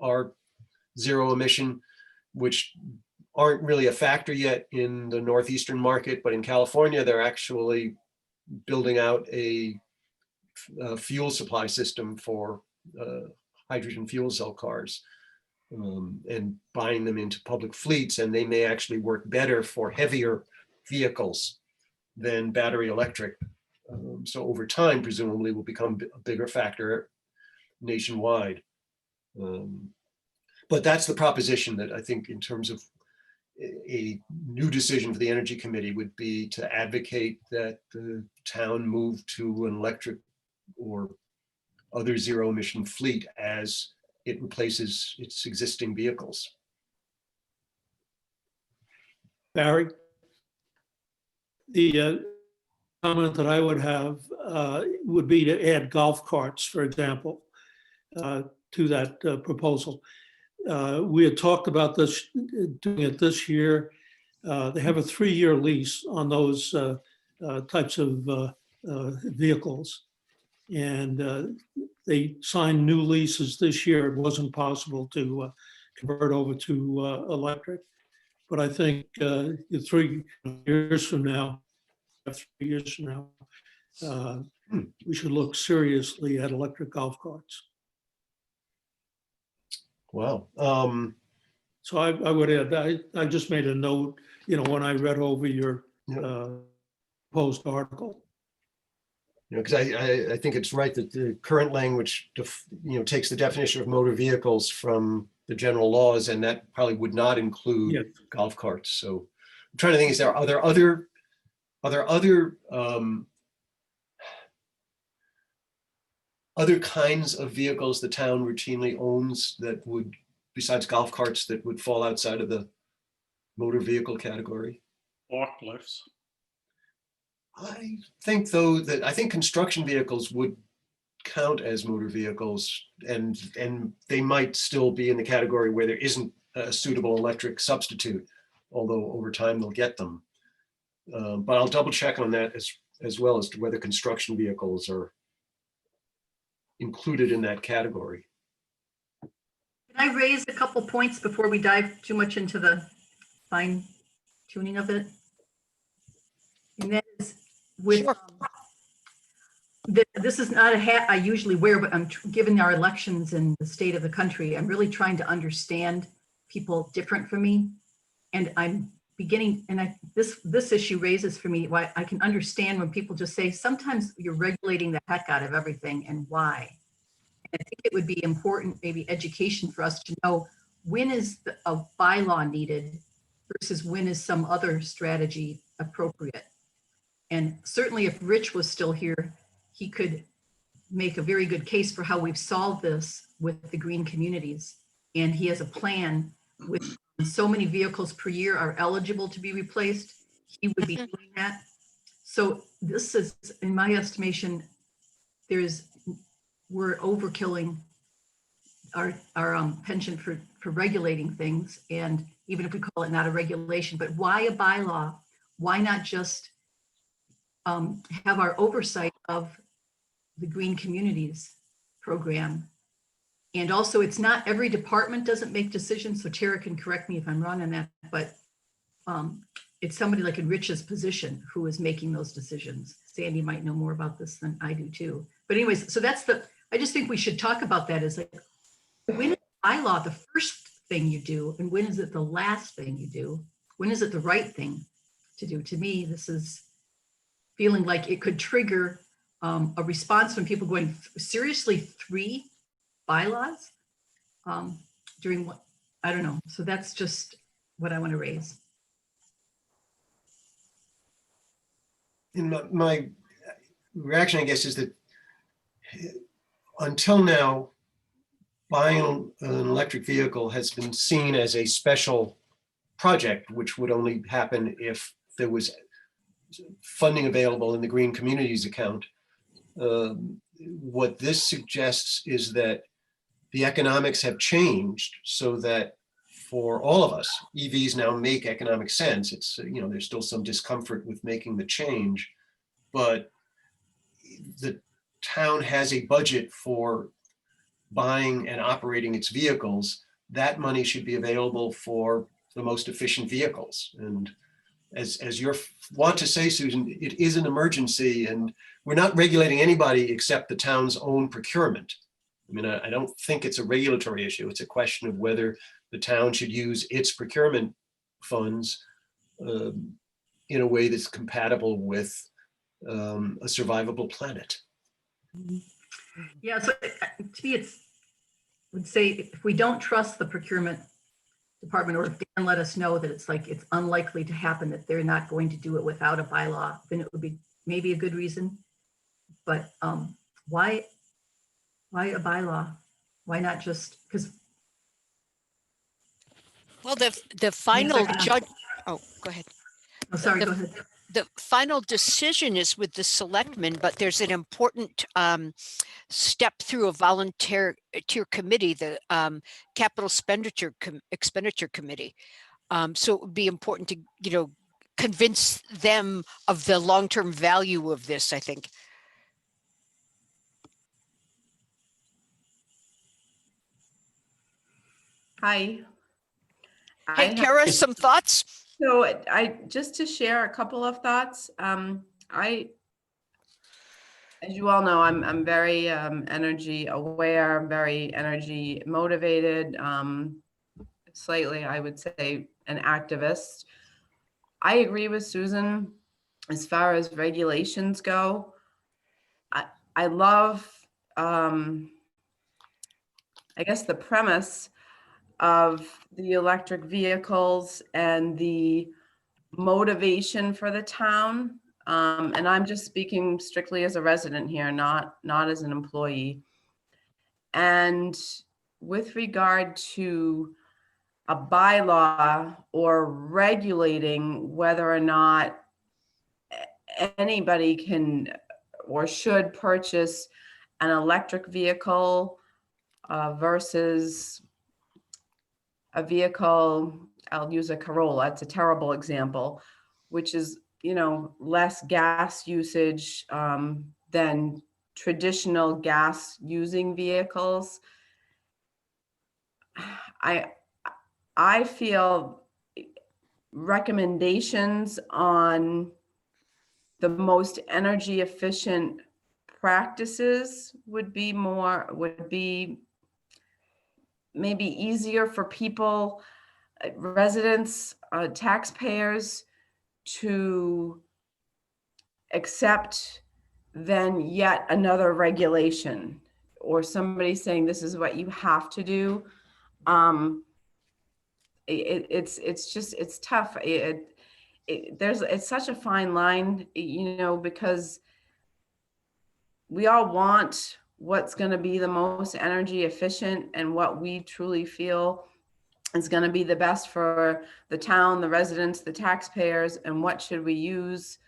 H: are zero emission, which aren't really a factor yet in the northeastern market, but in California they're actually building out a fuel supply system for hydrogen fuel cell cars. And buying them into public fleets, and they may actually work better for heavier vehicles than battery electric. So over time, presumably will become a bigger factor nationwide. But that's the proposition that I think in terms of a new decision for the Energy Committee would be to advocate that the town move to an electric or other zero emission fleet as it replaces its existing vehicles.
E: Barry? The comment that I would have would be to add golf carts, for example, to that proposal. We had talked about this, doing it this year. They have a 3-year lease on those types of vehicles. And they signed new leases this year. It wasn't possible to convert over to electric. But I think 3 years from now, we should look seriously at electric golf carts.
H: Wow.
E: So I would add, I just made a note, when I read over your post article.
H: Because I think it's right that the current language, takes the definition of motor vehicles from the general laws, and that probably would not include golf carts. So I'm trying to think, are there other other kinds of vehicles the town routinely owns that would, besides golf carts, that would fall outside of the motor vehicle category?
F: Forklifts.
H: I think though that I think construction vehicles would count as motor vehicles, and they might still be in the category where there isn't a suitable electric substitute, although over time they'll get them. But I'll double check on that as well as to whether construction vehicles are included in that category.
G: Can I raise a couple points before we dive too much into the fine tuning of it? And that is with,
A: Sure.
G: this is not a hat I usually wear, but given our elections in the state of the country, I'm really trying to understand people different from me. And I'm beginning, and this issue raises for me why I can understand when people just say, sometimes you're regulating the heck out of everything, and why. I think it would be important, maybe education for us to know when is a bylaw needed versus when is some other strategy appropriate. And certainly if Rich was still here, he could make a very good case for how we've solved this with the green communities. And he has a plan with so many vehicles per year are eligible to be replaced. He would be doing that. So this is, in my estimation, we're overkilling our penchant for regulating things. And even if we call it not a regulation, but why a bylaw? Why not just have our oversight of the green communities program? And also, it's not every department doesn't make decisions. So Tara can correct me if I'm wrong on that, but it's somebody like in Rich's position who is making those decisions. Sandy might know more about this than I do too. But anyways, so I just think we should talk about that as like, when is bylaw the first thing you do? And when is it the last thing you do? When is it the right thing to do? To me, this is feeling like it could trigger a response from people going, seriously, 3 bylaws during what, I don't know. So that's just what I want to raise.
H: And my reaction, I guess, is that until now, buying an electric vehicle has been seen as a special project, which would only happen if there was funding available in the Green Communities account. What this suggests is that the economics have changed so that for all of us, EVs now make economic sense. It's, there's still some discomfort with making the change, but the town has a budget for buying and operating its vehicles. That money should be available for the most efficient vehicles. And as you want to say, Susan, it is an emergency, and we're not regulating anybody except the town's own procurement. I mean, I don't think it's a regulatory issue. It's a question of whether the town should use its procurement funds in a way that's compatible with a survivable planet.
G: Yeah, so to me, would say if we don't trust the procurement department, or if Dan let us know that it's unlikely to happen, that they're not going to do it without a bylaw, then it would be maybe a good reason. But why a bylaw? Why not just, because.
A: Well, the final judge, oh, go ahead.
G: Oh, sorry, go ahead.
A: The final decision is with the selectmen, but there's an important step through a volunteer committee, the capital expenditure committee. So it would be important to, convince them of the long-term value of this, I think.
I: Hi.
A: Hey, Kara, some thoughts?
I: So just to share a couple of thoughts. As you all know, I'm very energy aware, very energy motivated, slightly, I would say, an activist. I agree with Susan as far as regulations go. I love, I guess, the premise of the electric vehicles and the motivation for the town. And I'm just speaking strictly as a resident here, not as an employee. And with regard to a bylaw or regulating whether or not anybody can or should purchase an electric vehicle versus a vehicle, I'll use a Corolla, it's a terrible example, which is, you know, less gas usage than traditional gas using vehicles. I feel recommendations on the most energy efficient practices would be maybe easier for people, residents, taxpayers to accept than yet another regulation or somebody saying this is what you have to do. It's tough. It's such a fine line, you know, because we all want what's going to be the most energy efficient and what we truly feel is going to be the best for the town, the residents, the taxpayers, and what should we use.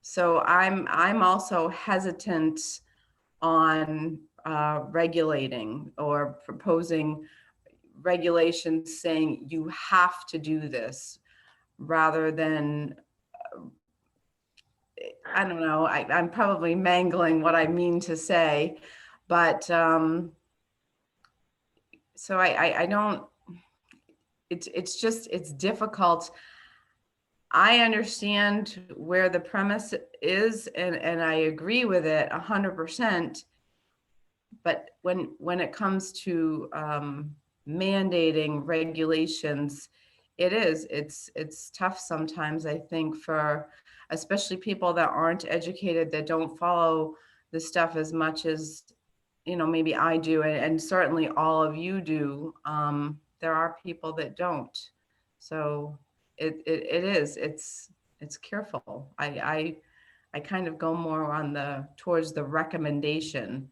I: So I'm also hesitant on regulating or proposing regulations saying you have to do this rather than, I don't know, I'm probably mangling what I mean to say, but so I don't, it's difficult. I understand where the premise is and I agree with it 100%. But when it comes to mandating regulations, it's tough sometimes, I think, for especially people that aren't educated, that don't follow the stuff as much as, you know, maybe I do, and certainly all of you do. There are people that don't. So it's careful. I kind of go more on towards the recommendation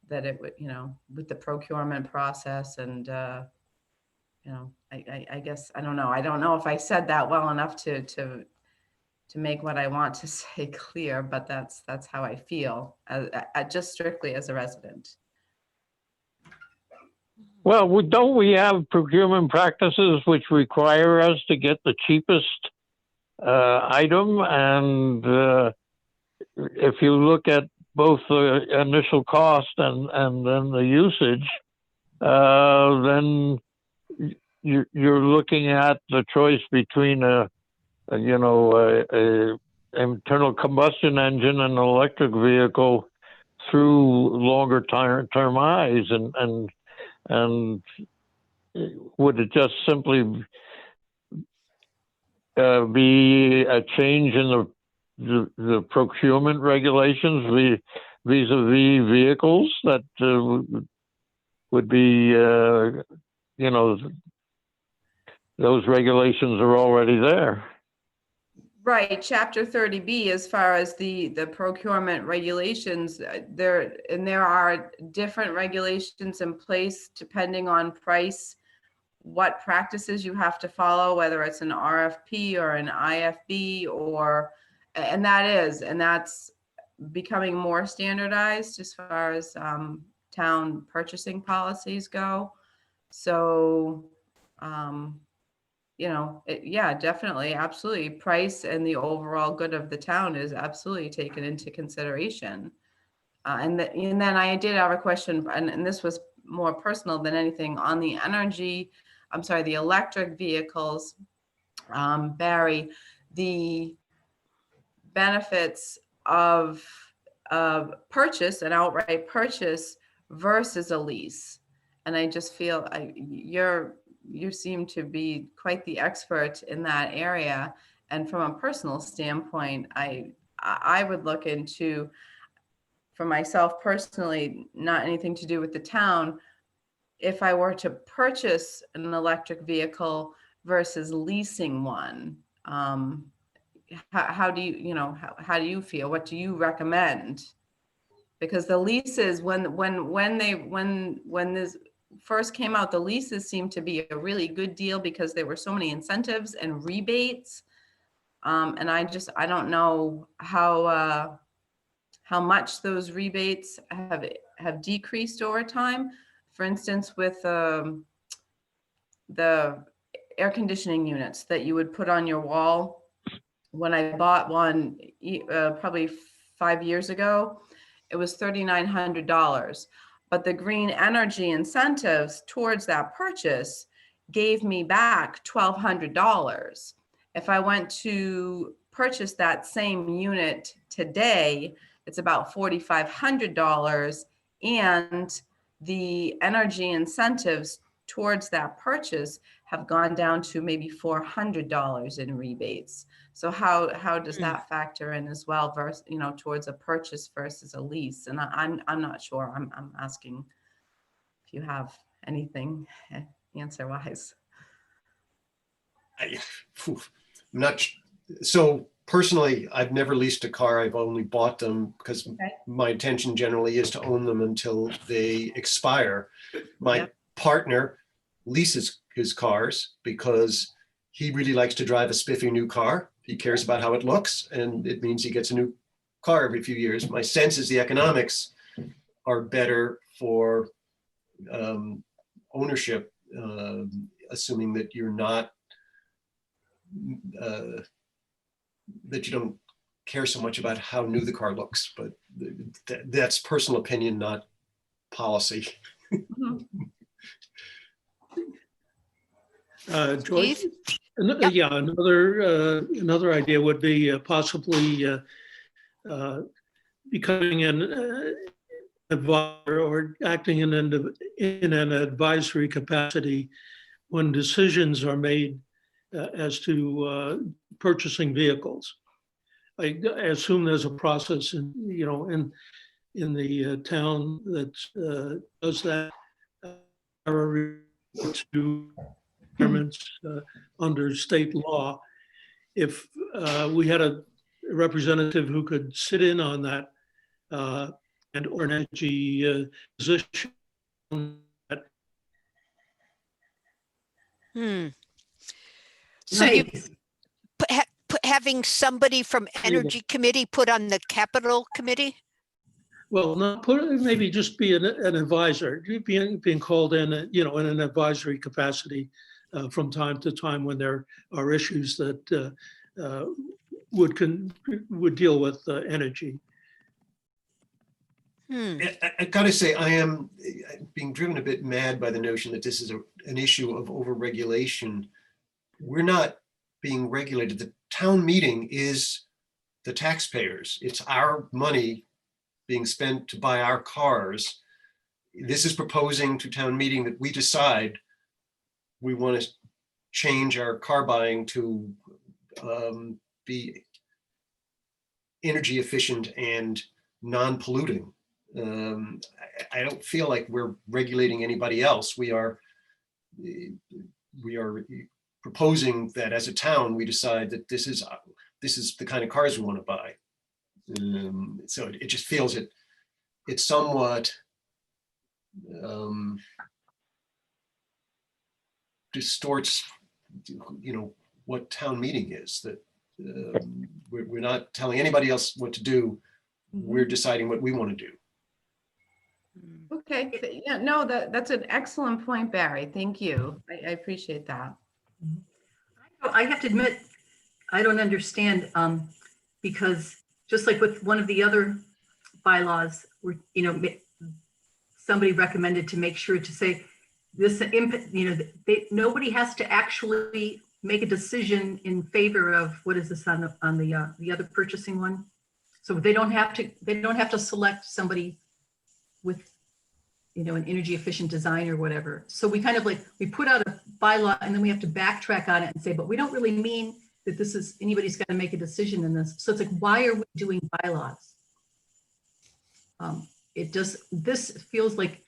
I: that it would, you know, with the procurement process and, you know, I guess, I don't know if I said that well enough to make what I want to say clear, but that's how I feel, just strictly as a resident.
C: Well, don't we have procurement practices which require us to get the cheapest item? And if you look at both the initial cost and then the usage, then you're looking at the choice between a internal combustion engine and an electric vehicle through longer term eyes, and would it just simply be a change in the procurement regulations vis-a-vis vehicles that would be, those regulations are already there?
I: Right, Chapter 30B, as far as the procurement regulations, there are different regulations in place depending on price, what practices you have to follow, whether it's an RFP or an IFB, and that's becoming more standardized as far as town purchasing policies go. So, you know, yeah, definitely, absolutely. Price and the overall good of the town is absolutely taken into consideration. And then I did have a question, and this was more personal than anything, on the the electric vehicles, Barry, the benefits of purchase, an outright purchase versus a lease. And I just feel you seem to be quite the expert in that area. And from a personal standpoint, I would look into, for myself personally, not anything to do with the town, if I were to purchase an electric vehicle versus leasing one, how do you feel? What do you recommend Because the leases, when this first came out, the leases seemed to be a really good deal because there were so many incentives and rebates. And I don't know how much those rebates have decreased over time. For instance, with the air conditioning units that you would put on your wall. When I bought one probably 5 years ago, it was $3,900. But the green energy incentives towards that purchase gave me back $1,200. If I went to purchase that same unit today, it's about $4,500, and the energy incentives towards that purchase have gone down to maybe $400 in rebates. So how does that factor in as well, versus, towards a purchase versus a lease? And I'm not sure. I'm asking if you have anything answer wise.
H: I'm not. So personally, I've never leased a car. I've only bought them because my intention generally is to own them until they expire. My partner leases his cars because he really likes to drive a spiffy new car. He cares about how it looks, and it means he gets a new car every few years. My sense is the economics are better for ownership, assuming that you're not, that you don't care so much about how new the car looks, but that's personal opinion, not policy.
E: Joyce? Yeah, another idea would be possibly becoming an advisor or acting in an advisory capacity when decisions are made as to purchasing vehicles. I assume there's a process in the town that does that to requirements under state law. If we had a representative who could sit in on that and or an energy position.
A: So you having somebody from Energy Committee put on the Capital Committee?
E: Well, not put, maybe just be an advisor, being called in, in an advisory capacity from time to time when there are issues that would deal with energy.
H: I gotta say, I am being driven a bit mad by the notion that this is an issue of overregulation. We're not being regulated. The town meeting is the taxpayers. It's our money being spent to buy our cars. This is proposing to town meeting that we decide we want to change our car buying to be energy efficient and non-polluting. I don't feel like we're regulating anybody else. We are proposing that as a town, we decide that this is the kind of cars we want to buy. So it just feels it's somewhat distorts, what town meeting is. That we're not telling anybody else what to do. We're deciding what we want to do.
I: Okay, yeah, no, that's an excellent point, Barry. Thank you. I appreciate that.
G: I have to admit, I don't understand, because just like with one of the other bylaws, where somebody recommended to make sure to say this impact, nobody has to actually make a decision in favor of what is this on the other purchasing one. So they don't have to select somebody with an energy efficient design or whatever. So we kind of we put out a bylaw and then we have to backtrack on it and say, but we don't really mean that this is anybody's got to make a decision in this. So it's like, why are we doing bylaws? This feels like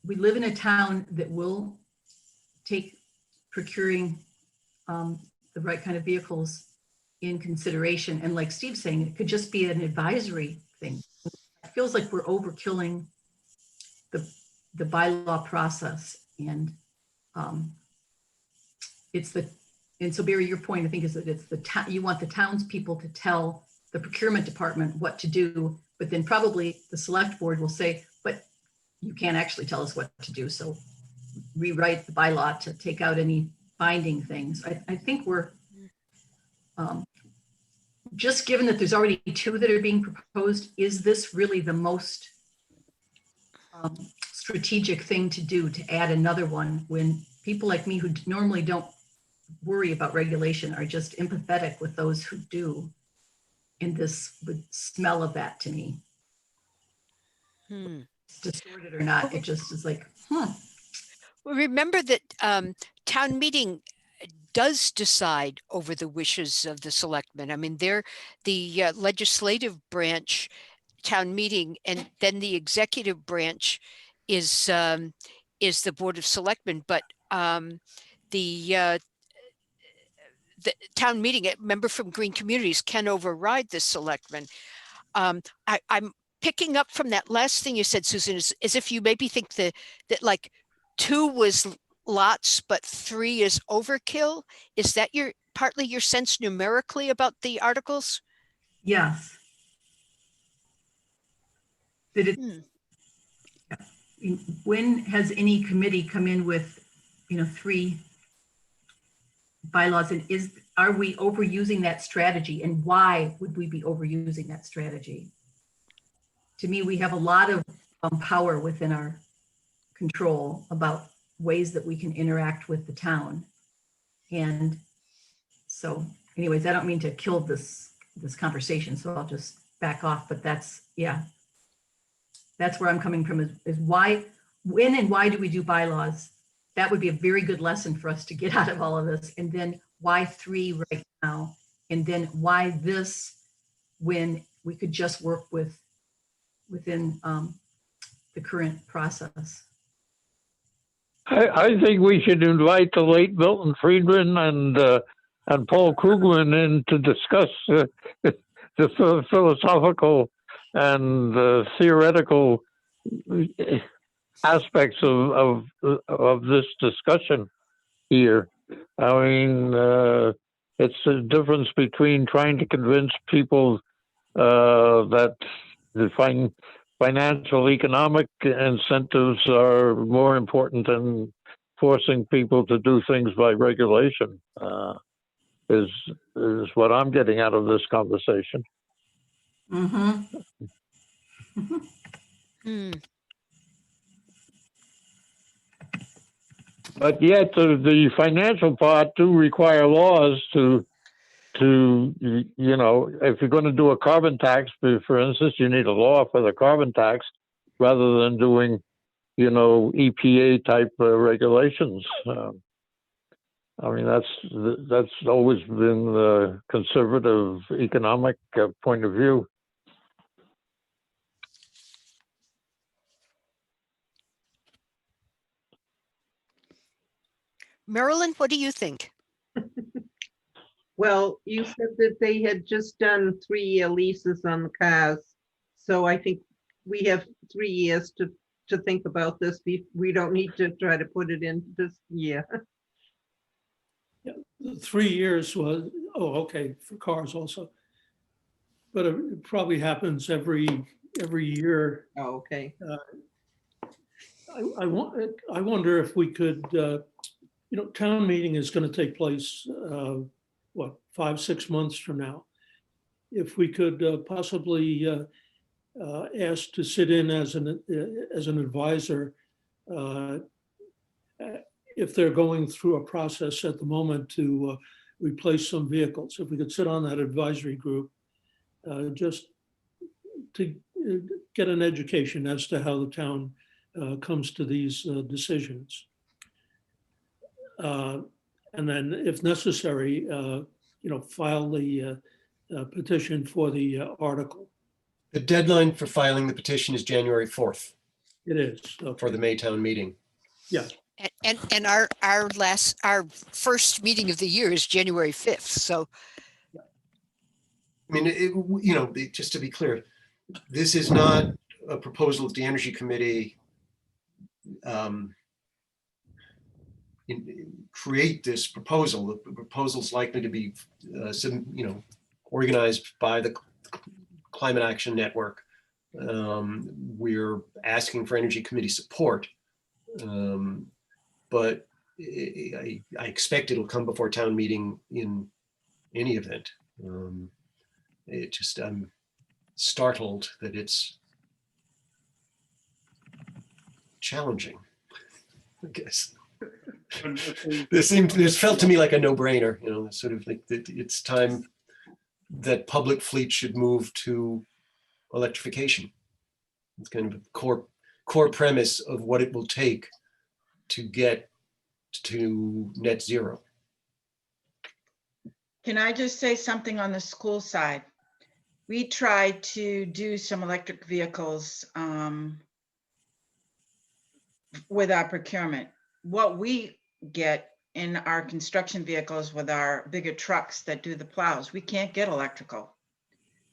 G: we live in a town that will take procuring the right kind of vehicles in consideration. And like Steve's saying, it could just be an advisory thing. feels like we're overkilling the bylaw process. And and so Barry, your point, I think, is that it's you want the townspeople to tell the procurement department what to do, but then probably the select board will say, but you can't actually tell us what to do. So rewrite the bylaw to take out any binding things. I think we're, just given that there's already 2 that are being proposed, is this really the most strategic thing to do, to add another one when people like me who normally don't worry about regulation are just empathetic with those who do? And this would smell of that to me. It's distorted or not, it just is like,
A: Remember that town meeting does decide over the wishes of the selectmen. I mean, they're the legislative branch, town meeting, and then the executive branch is the Board of Selectmen. But the town meeting, a member from Green Communities, can override the selectmen. I'm picking up from that last thing you said, Susan, as if you maybe think that like 2 was lots, but 3 is overkill. Is that partly your sense numerically about the articles?
G: yes. That it, when has any committee come in with, 3 bylaws, and are we overusing that strategy, and why would we be overusing that strategy? To me, we have a lot of power within our control about ways that we can interact with the town. And so anyways, I don't mean to kill this conversation, so I'll just back off, but that's where I'm coming from, is why, when and why do we do bylaws? That would be a very good lesson for us to get out of all of this. And then why 3 right now? And then why this, when we could just work within the current process?
C: I think we should invite the late Milton Friedman and Paul Krugman in to discuss the philosophical and theoretical aspects of this discussion here. I mean, it's the difference between trying to convince people that the financial economic incentives are more important than forcing people to do things by regulation, is what I'm getting out of this conversation. But yet the financial part do require laws to, if you're going to do a carbon tax, for instance, you need a law for the carbon tax rather than doing, EPA type regulations. I mean, that's always been the conservative economic point of view.
A: Marilyn, what do you think?
D: Well, you said that they had just done 3-year leases on the cars. So I think we have 3 years to think about this. We don't need to try to put it in this year.
E: Yeah, 3 years was, okay, for cars also. But it probably happens every year.
D: Oh, okay.
E: I wonder if we could, town meeting is going to take place, 5-6 months from now. If we could possibly ask to sit in as an advisor, if they're going through a process at the moment to replace some vehicles, if we could sit on that advisory group, just to get an education as to how the town comes to these decisions. And then if necessary, file the petition for the article.
H: The deadline for filing the petition is January 4th.
E: It is. Okay.
H: For the May town meeting.
E: Yeah.
A: And our first meeting of the year is January 5th. So,
H: I mean, just to be clear, this is not a proposal of the Energy Committee create this proposal. The proposal is likely to be, organized by the Climate Action Network. We're asking for Energy Committee support, but I expect it'll come before town meeting in any event. I'm startled that it's challenging, I guess. This felt to me like a no-brainer, sort of like that it's time that public fleet should move to electrification. It's kind of a core premise of what it will take to get to net zero.
B: Can I just say something on the school side? We tried to do some electric vehicles with our procurement. What we get in our construction vehicles with our bigger trucks that do the plows, we can't get electrical.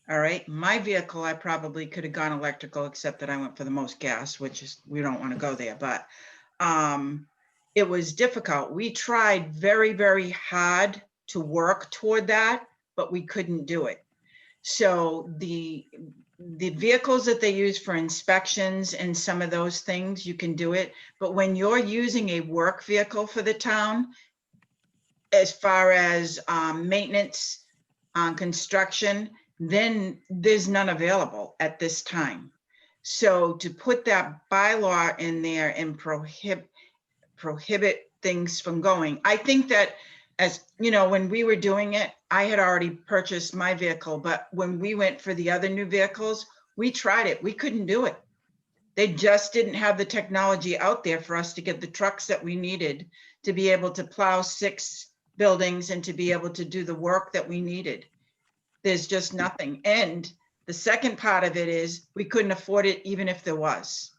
B: All right, my vehicle, I probably could have gone electrical, except that I went for the most gas, which is, we don't want to go there, but it was difficult. We tried very, very hard to work toward that, but we couldn't do it. So the vehicles that they use for inspections and some of those things, you can do it. But when you're using a work vehicle for the town, as far as maintenance on construction, then there's none available at this time. So to put that bylaw in there and prohibit things from going, I think that, as you know, when we were doing it, I had already purchased my vehicle, but when we went for the other new vehicles, we tried it. We couldn't do it. They just didn't have the technology out there for us to get the trucks that we needed to be able to plow 6 buildings and to be able to do the work that we needed. There's just nothing. And the second part of it is we couldn't afford it even if there was.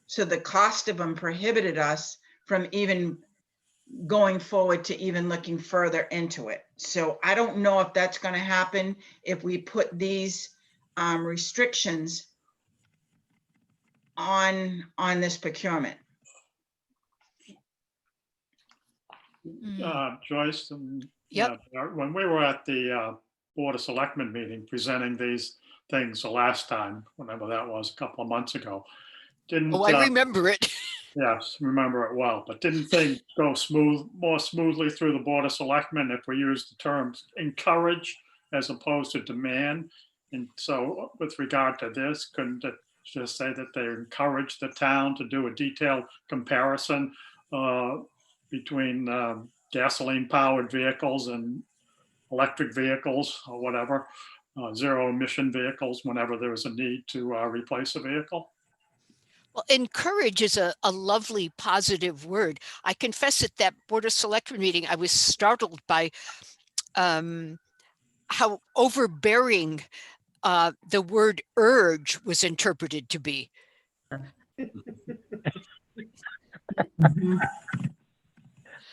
B: So the cost of them prohibited us from even going forward to even looking further into it. So I don't know if that's going to happen if we put these restrictions on this procurement.
F: Joyce, and
A: Yep.
F: when we were at the Board of Selectmen meeting presenting these things the last time, whenever that was, a couple of months ago, didn't
A: Oh, I remember it.
F: yes, remember it well, but didn't things go more smoothly through the Board of Selectmen if we use the terms encourage as opposed to demand? And so with regard to this, couldn't it just say that they encourage the town to do a detailed comparison between gasoline powered vehicles and electric vehicles or whatever, zero emission vehicles whenever there was a need to replace a vehicle?
A: Well, encourage is a lovely positive word. I confess at that Board of Selectmen meeting, I was startled by how overbearing the word urge was interpreted to be.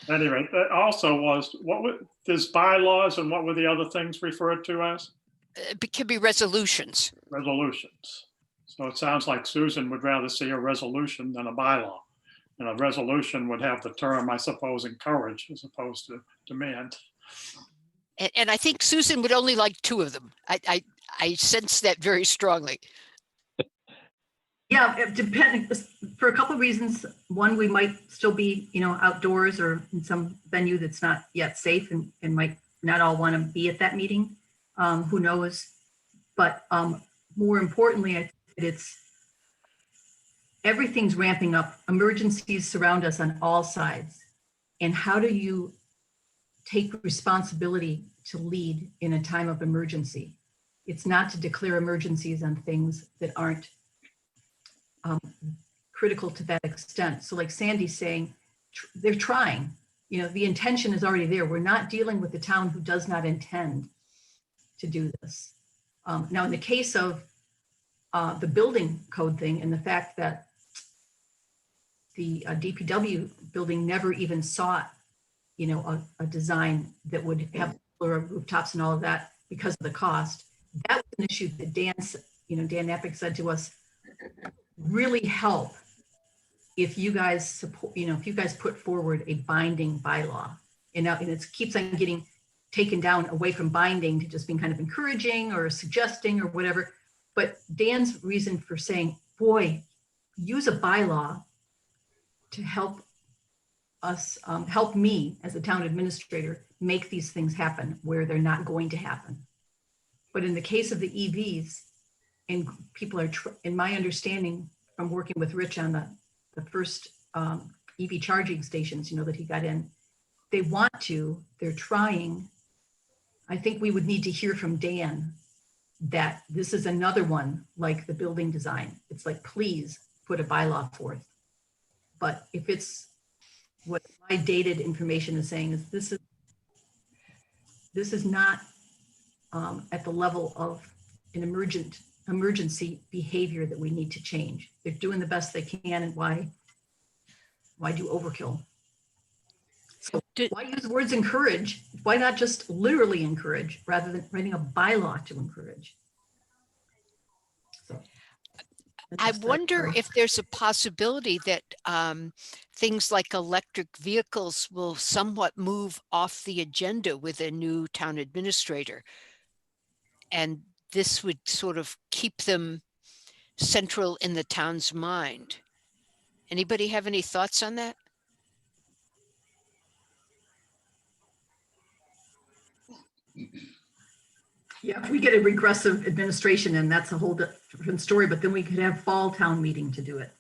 F: Anyway, that also was, there's bylaws, and what were the other things referred to as?
A: It can be resolutions.
F: Resolutions. So it sounds like Susan would rather see a resolution than a bylaw. And a resolution would have the term, I suppose, encourage as opposed to demand.
A: And I think Susan would only like 2 of them. I sense that very strongly.
G: Yeah, it depending for a couple of reasons. One, we might still be, outdoors or in some venue that's not yet safe and might not all want to be at that meeting. Who knows? But more importantly, I think it's everything's ramping up. Emergencies surround us on all sides. And how do you take responsibility to lead in a time of emergency? It's not to declare emergencies on things that aren't critical to that extent. So like Sandy's saying, they're trying, the intention is already there. We're not dealing with the town who does not intend to do this. Now, in the case of the building code thing and the fact that the DPW building never even sought, a design that would have rooftops and all of that because of the cost, that was an issue that Dan Napick said to us, really help if you guys support, if you guys put forward a binding bylaw. And now, and it keeps on getting taken down away from binding to just being kind of encouraging or suggesting or whatever. But Dan's reason for saying, boy, use a bylaw to help us, help me as a town administrator, make these things happen where they're not going to happen. But in the case of the EVs, and people are, in my understanding from working with Rich on the first EV charging stations, that he got in, they want to, they're trying. I think we would need to hear from Dan that this is another one like the building design. It's like, please put a bylaw forth. But if it's what my dated information is saying is this is not at the level of an emergency behavior that we need to change. They're doing the best they can, and why do overkill? So why use the words encourage? Why not just literally encourage rather than writing a bylaw to encourage? So
A: I wonder if there's a possibility that things like electric vehicles will somewhat move off the agenda with a new town administrator. And this would sort of keep them central in the town's mind. Anybody have any thoughts on that?
G: Yeah, if we get a regressive administration, and that's a whole different story, but then we could have fall town meeting to do it.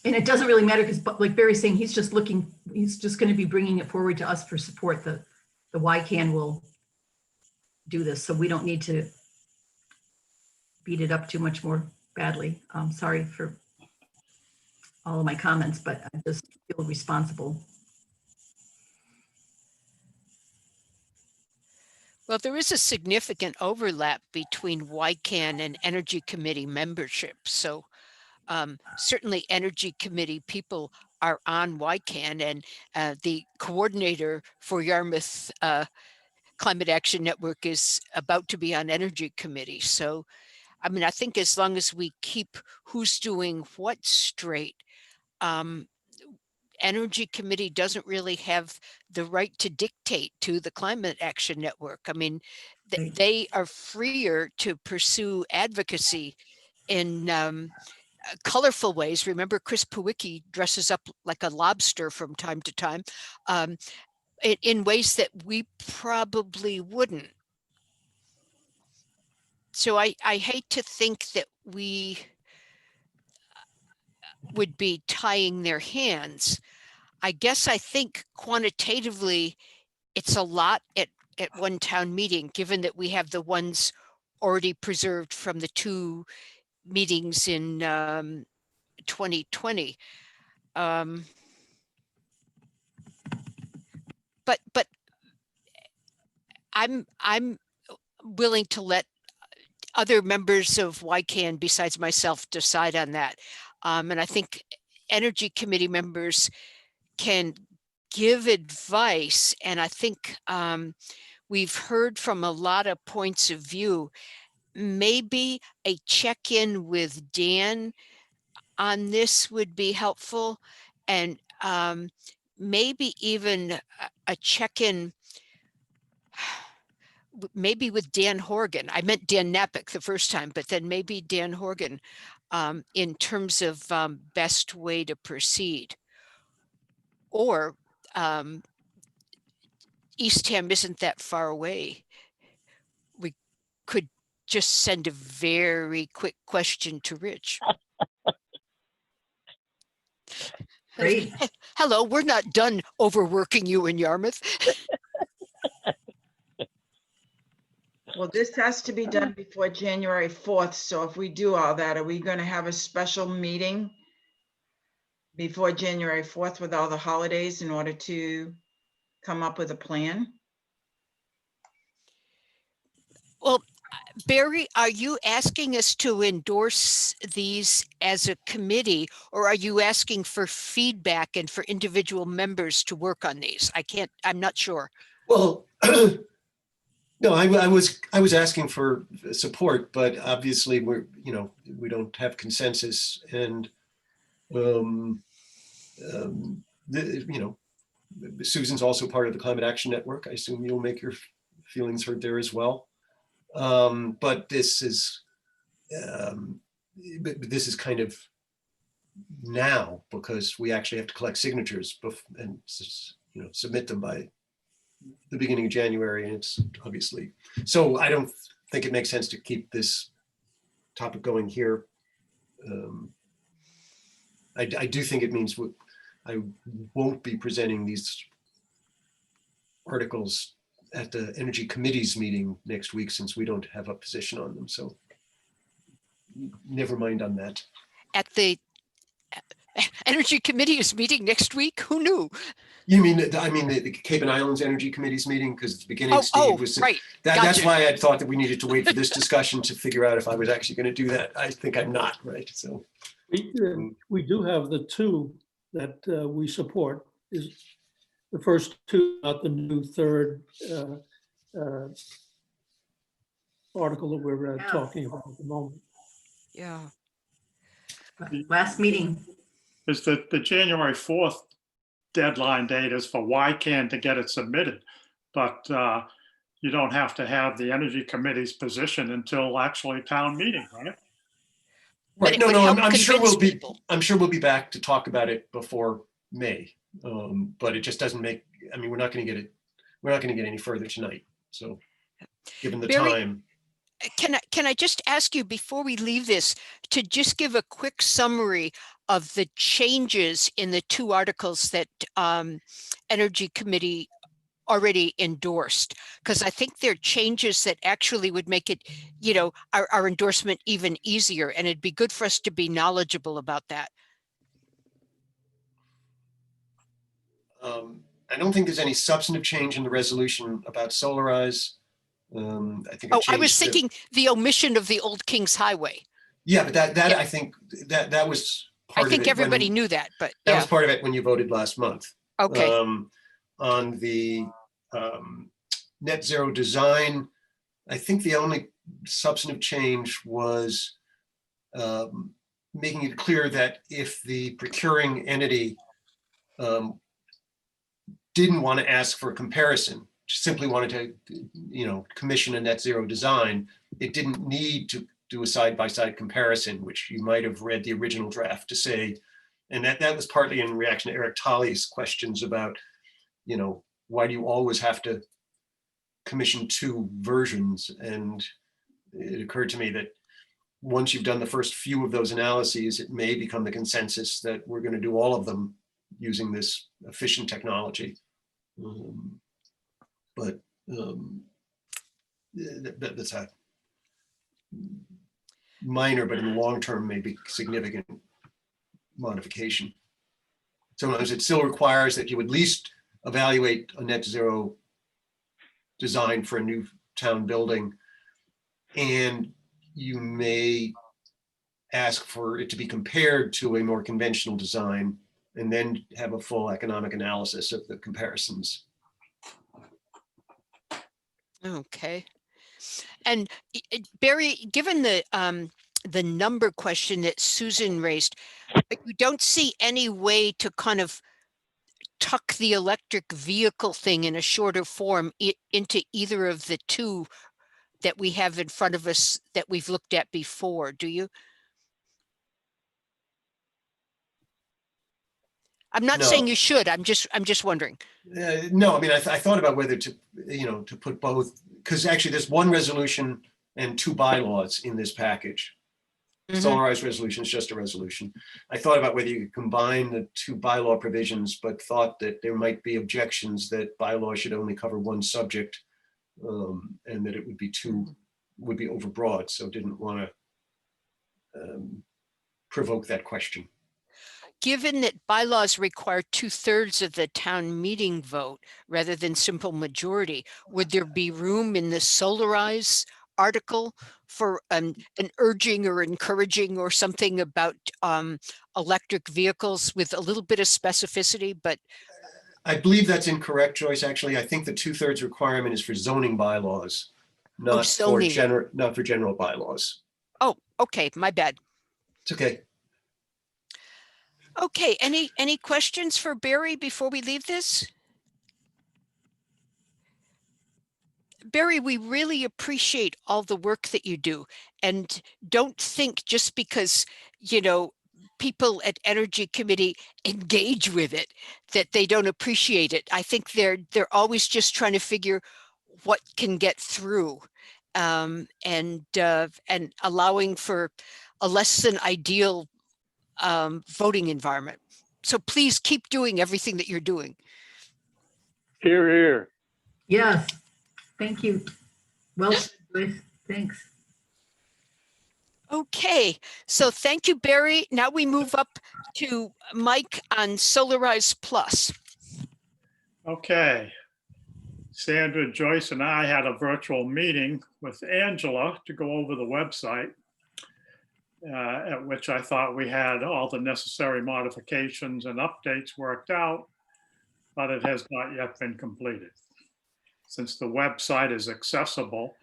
G: And it doesn't really matter because, like Barry's saying, he's just going to be bringing it forward to us for support. The YCAN will do this, so we don't need to beat it up too much more badly. Sorry for all of my comments, but I just feel responsible.
A: Well, there is a significant overlap between YCAN and Energy Committee membership. So certainly Energy Committee people are on YCAN, and the coordinator for Yarmouth Climate Action Network is about to be on Energy Committee. So, I mean, I think as long as we keep who's doing what straight, Energy Committee doesn't really have the right to dictate to the Climate Action Network. I mean, they are freer to pursue advocacy in colorful ways. Remember, Chris Pewicki dresses up like a lobster from time to time, in ways that we probably wouldn't. So I hate to think that we would be tying their hands. I guess I think quantitatively it's a lot at one town meeting, given that we have the ones already preserved from the 2 meetings in 2020. But I'm willing to let other members of YCAN besides myself decide on that. And I think Energy Committee members can give advice. And I think we've heard from a lot of points of view. Maybe a check-in with Dan on this would be helpful. And maybe even a check-in maybe with Dan Horgan. I meant Dan Napick the first time, but then maybe Dan Horgan in terms of best way to proceed. Or Eastham isn't that far away. We could just send a very quick question to Rich.
G: Great.
A: Hello, we're not done overworking you in Yarmouth.
B: Well, this has to be done before January 4th. So if we do all that, are we going to have a special meeting before January 4th with all the holidays in order to come up with a plan?
A: Well, Barry, are you asking us to endorse these as a committee, or are you asking for feedback and for individual members to work on these? I'm not sure.
H: Well, no, I was asking for support, but obviously we don't have consensus, and um, Susan's also part of the Climate Action Network. I assume you'll make your feelings heard there as well. But this is kind of now, because we actually have to collect signatures and submit them by the beginning of January, and it's obviously, so I don't think it makes sense to keep this topic going here. I do think it means I won't be presenting these articles at the Energy Committee's meeting next week, since we don't have a position on them. So never mind on that.
A: At the Energy Committee is meeting next week. Who knew?
H: You mean, I mean the Cape and Islands Energy Committee's meeting, because at the beginning Steve was
A: right.
H: That's why I thought that we needed to wait for this discussion to figure out if I was actually going to do that. I think I'm not, right? So
E: We do have the two that we support. Is the first two, not the new third article that we're talking about at the moment.
A: Yeah.
G: Last meeting.
F: Is that the January 4th deadline date is for YCAN to get it submitted, but you don't have to have the Energy Committee's position until actually town meeting, right?
H: Right.
A: it
H: No,
A: would
H: no,
A: help
H: I'm sure we'll be.
A: people.
H: I'm sure we'll be back to talk about it before May. But it just doesn't make. I mean, we're not going to get it. We're not going to get any further tonight. So, given the
A: Barry,
H: time.
A: Can I just ask you before we leave this to just give a quick summary of the changes in the two articles that Energy Committee already endorsed? Because I think they're changes that actually would make it, our endorsement even easier, and it'd be good for us to be knowledgeable about that.
H: I don't think there's any substantive change in the resolution about Solarize. I think.
A: I was thinking the omission of the Old Kings Highway.
H: Yeah, but that I think that was part of it.
A: I think everybody knew that, but
H: that was part of it when you voted last month.
A: Okay.
H: On the net zero design, I think the only substantive change was making it clear that if the procuring entity didn't want to ask for a comparison, simply wanted to, commission a net zero design, it didn't need to do a side-by-side comparison, which you might have read the original draft to say, and that was partly in reaction to Eric Tolley's questions about, why do you always have to commission two versions? And it occurred to me that once you've done the first few of those analyses, it may become the consensus that we're going to do all of them using this efficient technology. But that's a minor, but in the long term, maybe significant modification. Sometimes it still requires that you at least evaluate a net zero design for a new town building, and you may ask for it to be compared to a more conventional design, and then have a full economic analysis of the comparisons.
A: Okay. And Barry, given the number question that Susan raised, you don't see any way to kind of tuck the electric vehicle thing in a shorter form into either of the two that we have in front of us that we've looked at before, do you? I'm not saying you should. I'm just wondering.
H: No, I mean, I thought about whether to, to put both, because actually there's one resolution and two bylaws in this package. Solarized resolution is just a resolution. I thought about whether you could combine the two bylaw provisions, but thought that there might be objections that bylaw should only cover one subject, and that it would be overbroad. So didn't want to provoke that question.
A: Given that bylaws require 2/3 of the town meeting vote rather than simple majority, would there be room in the Solarize article for an urging or encouraging or something about electric vehicles with a little bit of specificity? But
H: I believe that's incorrect, Joyce. Actually, I think the 2/3 requirement is for zoning bylaws, not for
A: zoning.
H: general bylaws.
A: Oh, okay, my bad.
H: It's okay.
A: Okay, any questions for Barry before we leave this? Barry, we really appreciate all the work that you do, and don't think just because, you know, people at Energy Committee engage with it that they don't appreciate it. I think they're always just trying to figure what can get through, and allowing for a less than ideal voting environment. So please keep doing everything that you're doing.
C: Here, here.
G: Yes, thank you. Well, said, Joyce. Thanks.
A: Okay, so thank you, Barry. Now we move up to Mike on Solarize Plus.
F: Okay. Sandra, Joyce, and I had a virtual meeting with Angela to go over the website, at which I thought we had all the necessary modifications and updates worked out, but it has not yet been completed. Since the website is accessible,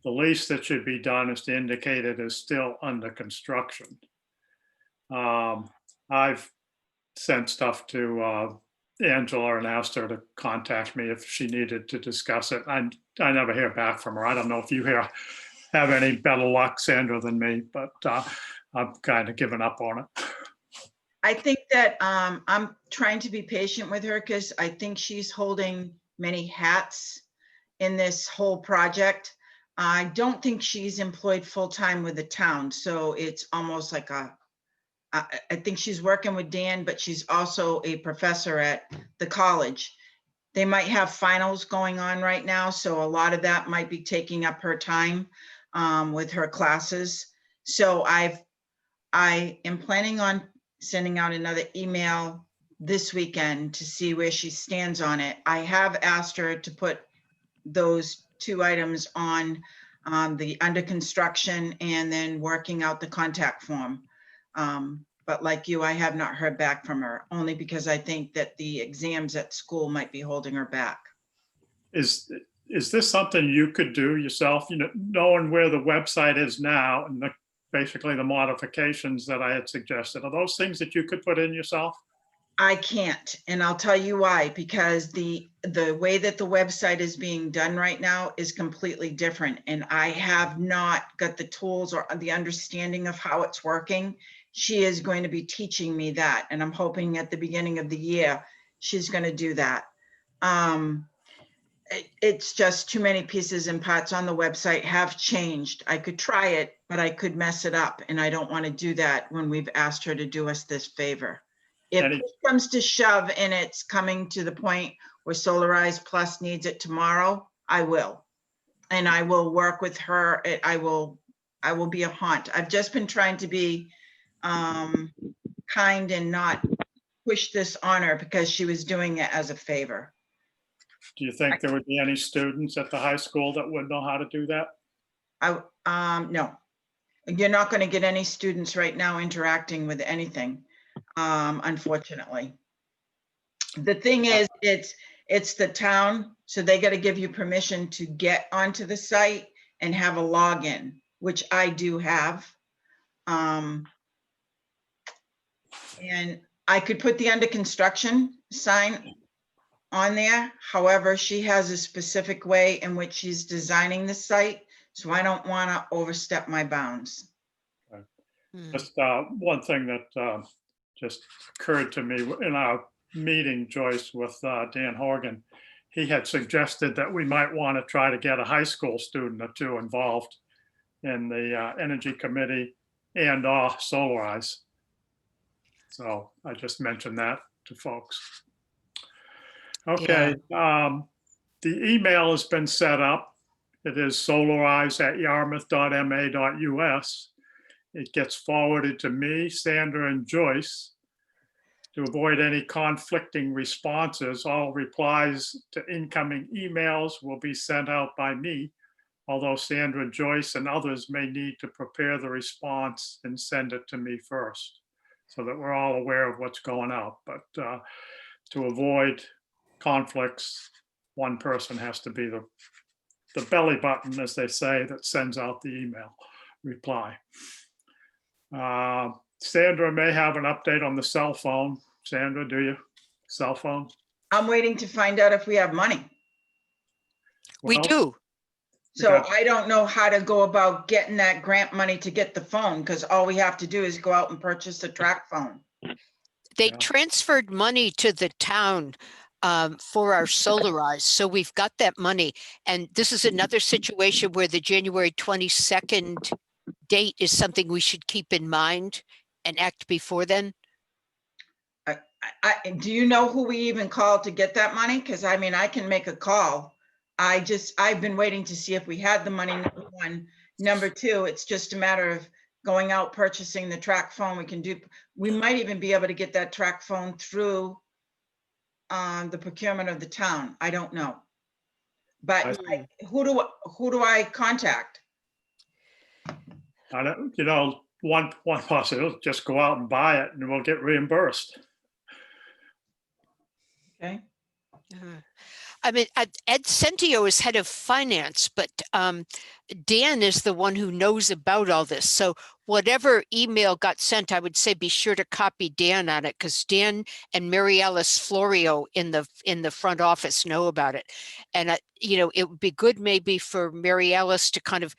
F: the least that should be done is to indicate it is still under construction. I've sent stuff to Angela and asked her to contact me if she needed to discuss it. I never hear back from her. I don't know if you have any better luck, Sandra, than me, but I've kind of given up on it.
B: I think that I'm trying to be patient with her because I think she's holding many hats in this whole project. I don't think she's employed full-time with the town, so it's almost like I think she's working with Dan, but she's also a professor at the college. They might have finals going on right now, so a lot of that might be taking up her time with her classes. So I am planning on sending out another email this weekend to see where she stands on it. I have asked her to put those 2 items on the under construction and then working out the contact form. But like you, I have not heard back from her, only because I think that the exams at school might be holding her back.
F: Is this something you could do yourself? You know, knowing where the website is now and basically the modifications that I had suggested, are those things that you could put in yourself?
B: I can't, and I'll tell you why, because the way that the website is being done right now is completely different, and I have not got the tools or the understanding of how it's working. She is going to be teaching me that, and I'm hoping at the beginning of the year, she's going to do that. It's just too many pieces and parts on the website have changed. I could try it, but I could mess it up, and I don't want to do that when we've asked her to do us this favor. If it comes to shove and it's coming to the point where Solarize Plus needs it tomorrow, I will. And I will work with her. I will be a haunt. I've just been trying to be kind and not push this on her because she was doing it as a favor.
F: Do you think there would be any students at the high school that would know how to do that?
B: No. You're not going to get any students right now interacting with anything. Unfortunately. The thing is, it's the town, so they got to give you permission to get onto the site and have a login, which I do have. And I could put the under construction sign on there. However, she has a specific way in which she's designing the site, so I don't want to overstep my bounds.
F: Just one thing that just occurred to me in our meeting, Joyce, with Dan Horgan. He had suggested that we might want to try to get a high school student or 2 involved in the Energy Committee and Solarize. So I just mentioned that to folks. Okay, the email has been set up. It is solarize@yarmouth.ma.us. It gets forwarded to me, Sandra, and Joyce. To avoid any conflicting responses, all replies to incoming emails will be sent out by me, although Sandra, Joyce, and others may need to prepare the response and send it to me first, so that we're all aware of what's going out. But to avoid conflicts, one person has to be the belly button, as they say, that sends out the email reply. Sandra may have an update on the cell phone. Sandra, do you? Cell phone?
B: I'm waiting to find out if we have money.
A: We
F: Well,
A: do.
B: So
F: Okay.
B: I don't know how to go about getting that grant money to get the phone, because all we have to do is go out and purchase a track phone.
A: They
F: Yeah.
A: transferred money to the town for our Solarize. So we've got that money. And this is another situation where the January 22nd date is something we should keep in mind and act before then.
B: Do you know who we even called to get that money? Because I mean, I can make a call. I've been waiting to see if we had the money, number one. Number two, it's just a matter of going out, purchasing the track phone. We might even be able to get that track phone through the procurement of the town. I don't know. But who do I contact?
F: I don't, you know, one possibility, just go out and buy it and we'll get reimbursed.
B: Okay.
A: I mean, Ed Centio is head of finance, but Dan is the one who knows about all this. So whatever email got sent, I would say be sure to copy Dan on it, because Dan and Mary Alice Florio in the front office know about it. And you know, it would be good maybe for Mary Alice to kind of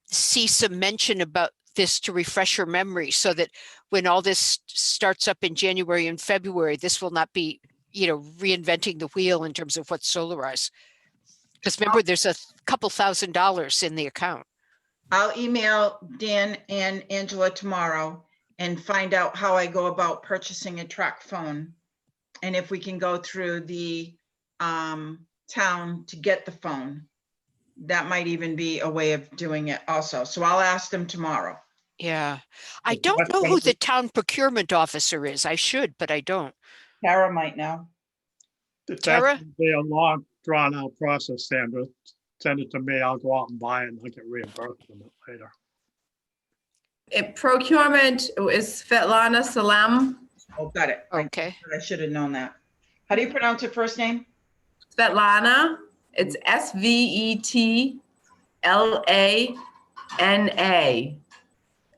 A: see some mention about this to refresh her memory, so that when all this starts up in January and February, this will not be, you know, reinventing the wheel in terms of what's Solarize. Because remember, there's a couple $1,000s in the account.
B: I'll email Dan and Angela tomorrow and find out how I go about purchasing a track phone. And if we can go through the town to get the phone, that might even be a way of doing it also. So I'll ask them tomorrow.
A: Yeah. I don't know who the town procurement officer is. I should, but I don't.
B: Tara might know.
F: If that's
A: Tara?
F: gonna be a long, drawn out process, Sandra, send it to me. I'll go out and buy it and I'll get reimbursed from it later.
I: Procurement is Svetlana Salam.
B: Oh, got it.
A: Okay.
B: I should have known that. How do you pronounce her first name?
I: Svetlana. It's Svetlana.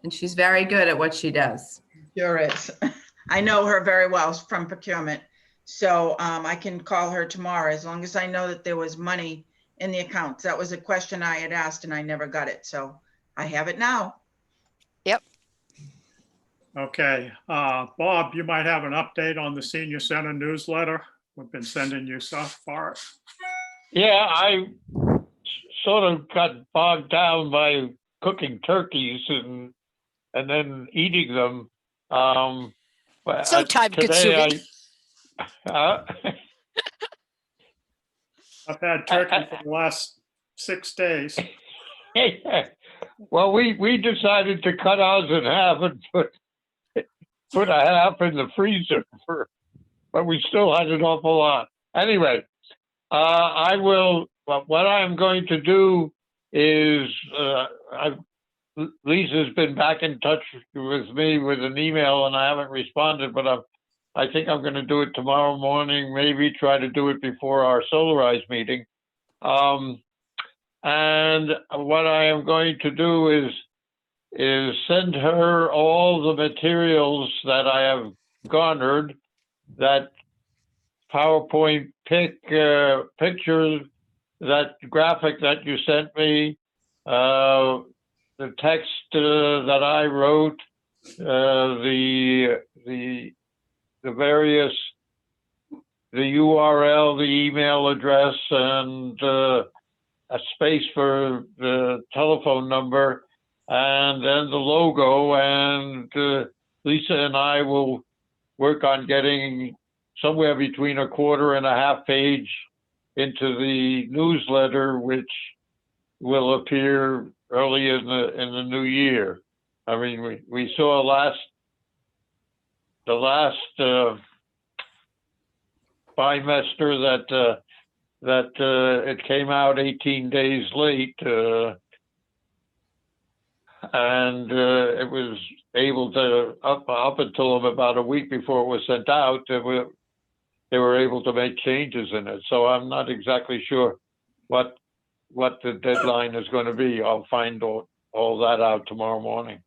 I: And she's very good at what she does.
B: Sure is. I know her very well from procurement. So I can call her tomorrow as long as I know that there was money in the accounts. That was a question I had asked and I never got it. So I have it now.
A: Yep.
F: Okay, Bob, you might have an update on the senior center newsletter. We've been sending you stuff for it.
C: Yeah, I sort of got bogged down by cooking turkeys and then eating them. But
A: So time consuming.
F: I've had turkey for the last 6 days.
C: Well, we decided to cut ours in half and put a half in the freezer but we still had an awful lot. Anyway, I will. What I'm going to do is Lisa's been back in touch with me with an email and I haven't responded, but I think I'm going to do it tomorrow morning, maybe try to do it before our Solarize meeting. And what I am going to do is send her all the materials that I have garnered, that PowerPoint pictures, that graphic that you sent me, the text that I wrote, the various, the URL, the email address, and a space for the telephone number, and then the logo. And Lisa and I will work on getting somewhere between a quarter and a half page into the newsletter, which will appear early in the new year. I mean, we saw the last bimester that it came out 18 days late, and it was able to up until about a week before it was sent out. It they were able to make changes in it. So I'm not exactly sure what the deadline is going to be. I'll find all that out tomorrow morning.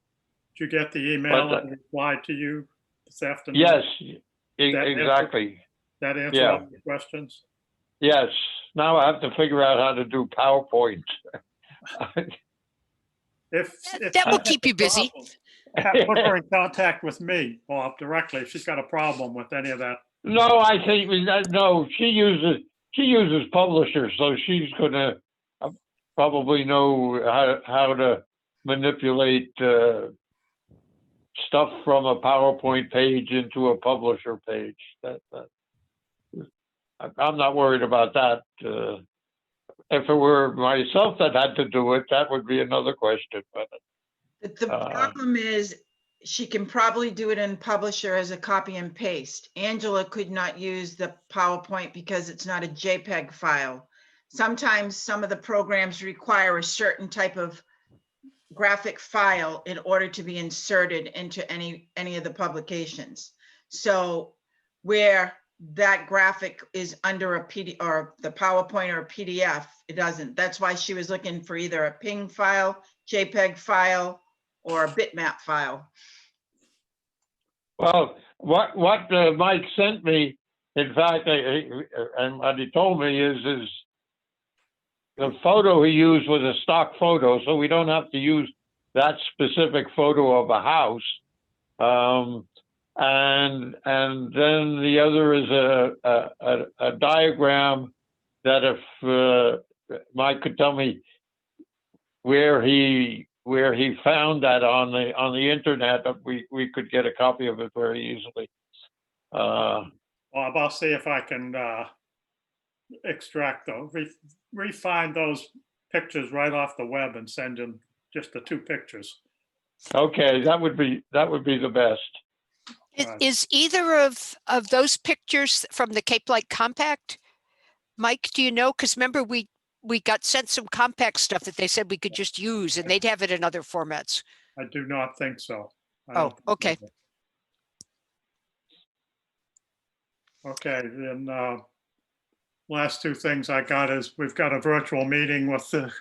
F: Did you get the email
C: But,
F: that replied to you this afternoon?
C: Yes,
F: That
C: exactly.
F: That answer
C: Yeah.
F: all your questions?
C: Yes. Now I have to figure out how to do PowerPoint.
F: If
A: That will
F: she
A: keep
F: has
A: you
F: a
A: busy.
F: problem, put her in contact with me, Bob, directly, if she's got a problem with any of that.
C: No, I think no. She uses publishers, so she's gonna probably know how to manipulate stuff from a PowerPoint page into a publisher page. I'm not worried about that. If it were myself that had to do it, that would be another question. But
B: The problem is she can probably do it in Publisher as a copy and paste. Angela could not use the PowerPoint because it's not a JPEG file. Sometimes some of the programs require a certain type of graphic file in order to be inserted into any of the publications. So where that graphic is under a PD or the PowerPoint or a PDF, it doesn't. That's why she was looking for either a PNG file, JPEG file, or a bitmap file.
C: well, what Mike sent me, in fact, and what he told me is the photo he used was a stock photo, so we don't have to use that specific photo of a house. And then the other is a diagram that if Mike could tell me where he found that on the internet, we could get a copy of it very easily.
F: Well, I'll see if I can extract those, refine those pictures right off the web and send them just the 2 pictures.
C: Okay, that would be the best.
F: Right.
A: Is either of those pictures from the Cape Light Compact? Mike, do you know? Because remember, we got sent some compact stuff that they said we could just use, and they'd have it in other formats.
F: I do not think so.
A: Oh, okay.
F: Okay, then last 2 things I got is we've got a virtual meeting with the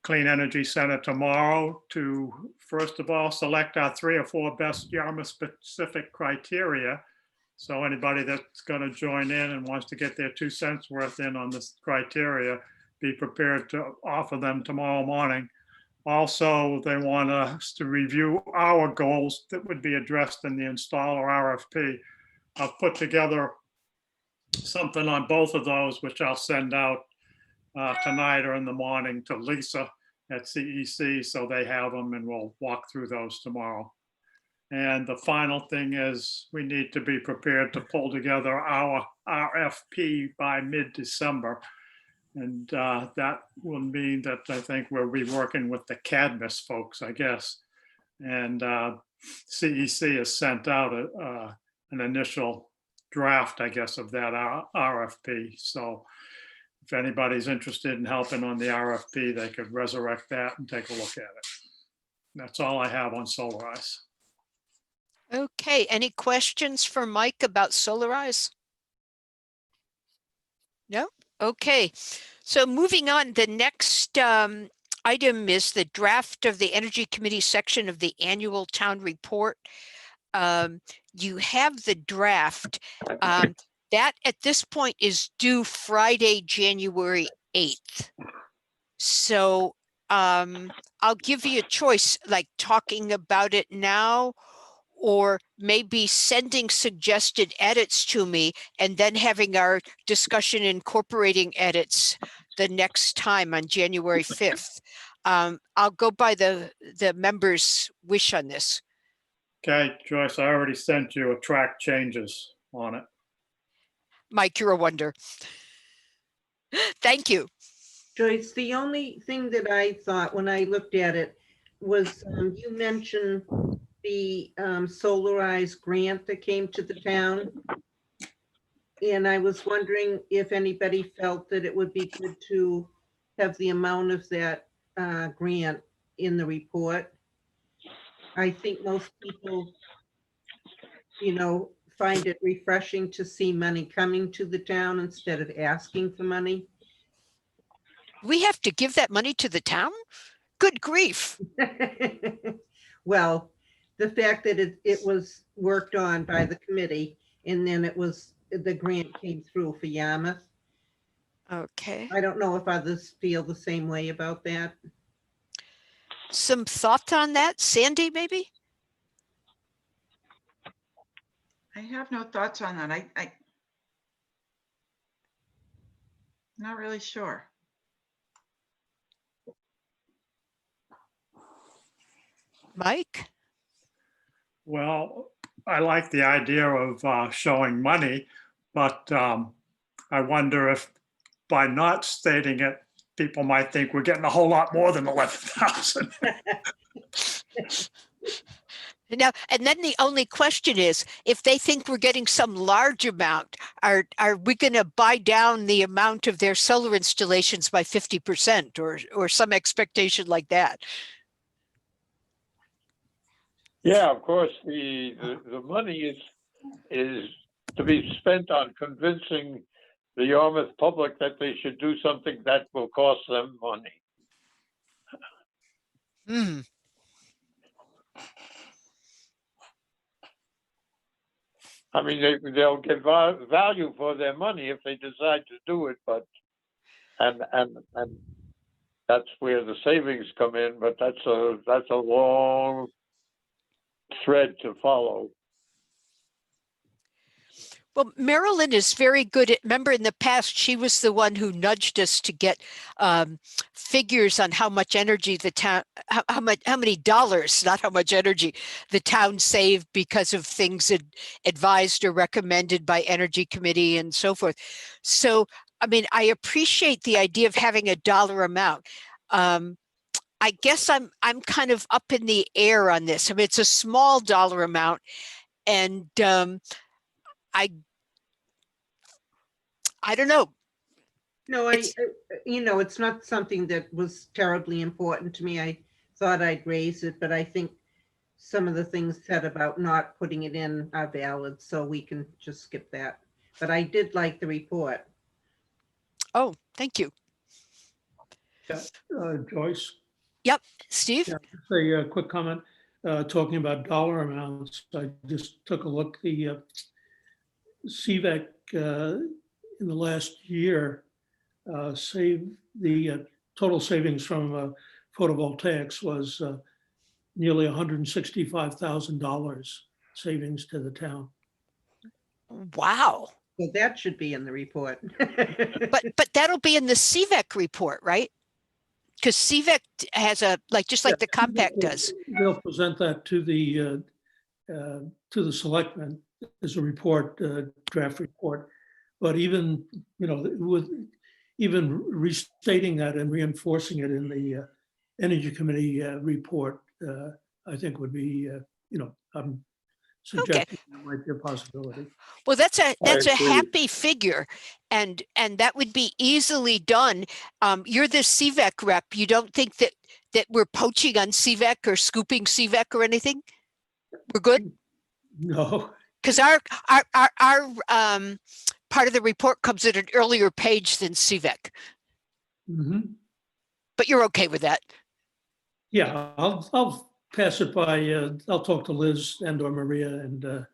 F: Clean Energy Center tomorrow to, first of all, select our 3 or 4 best Yarmouth specific criteria. So anybody that's going to join in and wants to get their 2 cents worth in on this criteria, be prepared to offer them tomorrow morning. Also, they want us to review our goals that would be addressed in the installer RFP. I've put together something on both of those, which I'll send out tonight or in the morning to Lisa at CEC, so they have them, and we'll walk through those tomorrow. And the final thing is we need to be prepared to pull together our RFP by mid-December. And that will mean that I think we'll be working with the Cadmus folks, I guess. And CEC has sent out an initial draft, I guess, of that RFP. So if anybody's interested in helping on the RFP, they could resurrect that and take a look at it. That's all I have on Solarize.
A: Okay, any questions for Mike about Solarize? No? Okay, so moving on, the next item is the draft of the Energy Committee section of the annual town report. You have the draft. That at this point is due Friday, January 8th. So I'll give you a choice, like talking about it now, or maybe sending suggested edits to me and then having our discussion incorporating edits the next time on January 5th. I'll go by the members' wish on this.
F: Okay, Joyce, I already sent you a track changes on it.
A: Mike, you're a wonder. Thank you.
D: Joyce, the only thing that I thought when I looked at it was you mentioned the Solarize grant that came to the town. And I was wondering if anybody felt that it would be good to have the amount of that grant in the report. I think most people, find it refreshing to see money coming to the town instead of asking for money.
A: We have to give that money to the town? Good grief.
D: Well, the fact that it was worked on by the committee and then the grant came through for Yarmouth.
A: Okay.
D: I don't know if others feel the same way about that.
A: Some thoughts on that? Sandy, maybe?
B: I have no thoughts on that. I not really sure.
A: Mike?
F: Well, I like the idea of showing money, but I wonder if by not stating it, people might think we're getting a whole lot more than 11,000.
A: Now, and then the only question is, if they think we're getting some large amount, are we going to buy down the amount of their solar installations by 50% or some expectation like that?
C: Yeah, of course, the money is to be spent on convincing the Yarmouth public that they should do something that will cost them money.
A: Hmm.
C: I mean, they'll get value for their money if they decide to do it, but and that's where the savings come in. But that's a long thread to follow.
A: Well, Marilyn is very good at, remember in the past, she was the one who nudged us to get figures on how much energy the town, how many dollars, not how much energy the town saved because of things advised or recommended by Energy Committee and so forth. So, I mean, I appreciate the idea of having a dollar amount. I guess I'm kind of up in the air on this. I mean, it's a small dollar amount, and I don't know.
D: No, it's not something that was terribly important to me. I thought I'd raise it, but I think some of the things said about not putting it in are valid, so we can just skip that. But I did like the report.
A: Oh, thank you.
E: Yeah, Joyce,
A: Steve?
E: yeah, just a quick comment. Talking about dollar amounts, I just took a look. The CVEC in the last year saved the total savings from photovoltaics was nearly $165,000 savings to the town.
A: Wow.
D: So that should be in the report.
A: But that'll be in the CVEC report, right? Because CVEC has just like the compact does.
E: They'll present that to the selectmen as a report, draft report. But even, with even restating that and reinforcing it in the Energy Committee report, I think would be, I'm suggesting that might be a possibility.
A: Well, that's a
C: agree.
A: happy figure, and that would be easily done. You're the CVEC rep. You don't think that we're poaching on CVEC or scooping CVEC or anything? We're good?
E: No.
A: Because our part of the report comes at an earlier page than CVEC.
E: Mm-hmm.
A: But you're okay with that?
E: Yeah, I'll pass it by. I'll talk to Liz and or Maria, and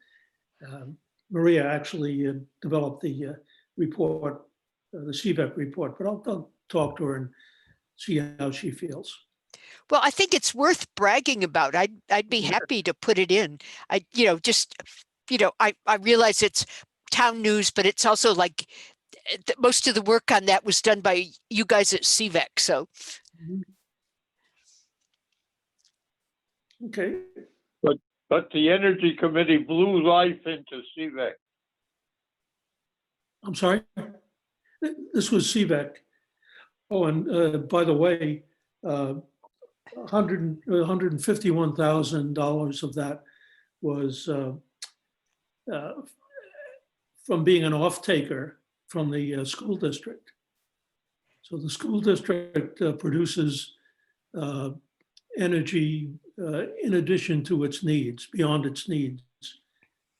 E: Maria actually developed the report, the CVEC report. But I'll talk to her and see how she feels.
A: Well, I think it's worth bragging about. I'd be happy to put it in. I realize it's town news, but it's also like most of the work on that was done by you guys at CVEC. So.
E: Okay.
C: But the Energy Committee blew life into CVEC.
E: I'm sorry. This was CVEC. Oh, and by the way, $151,000 of that was from being an off-taker from the school district. So the school district produces energy in addition to its needs, beyond its needs.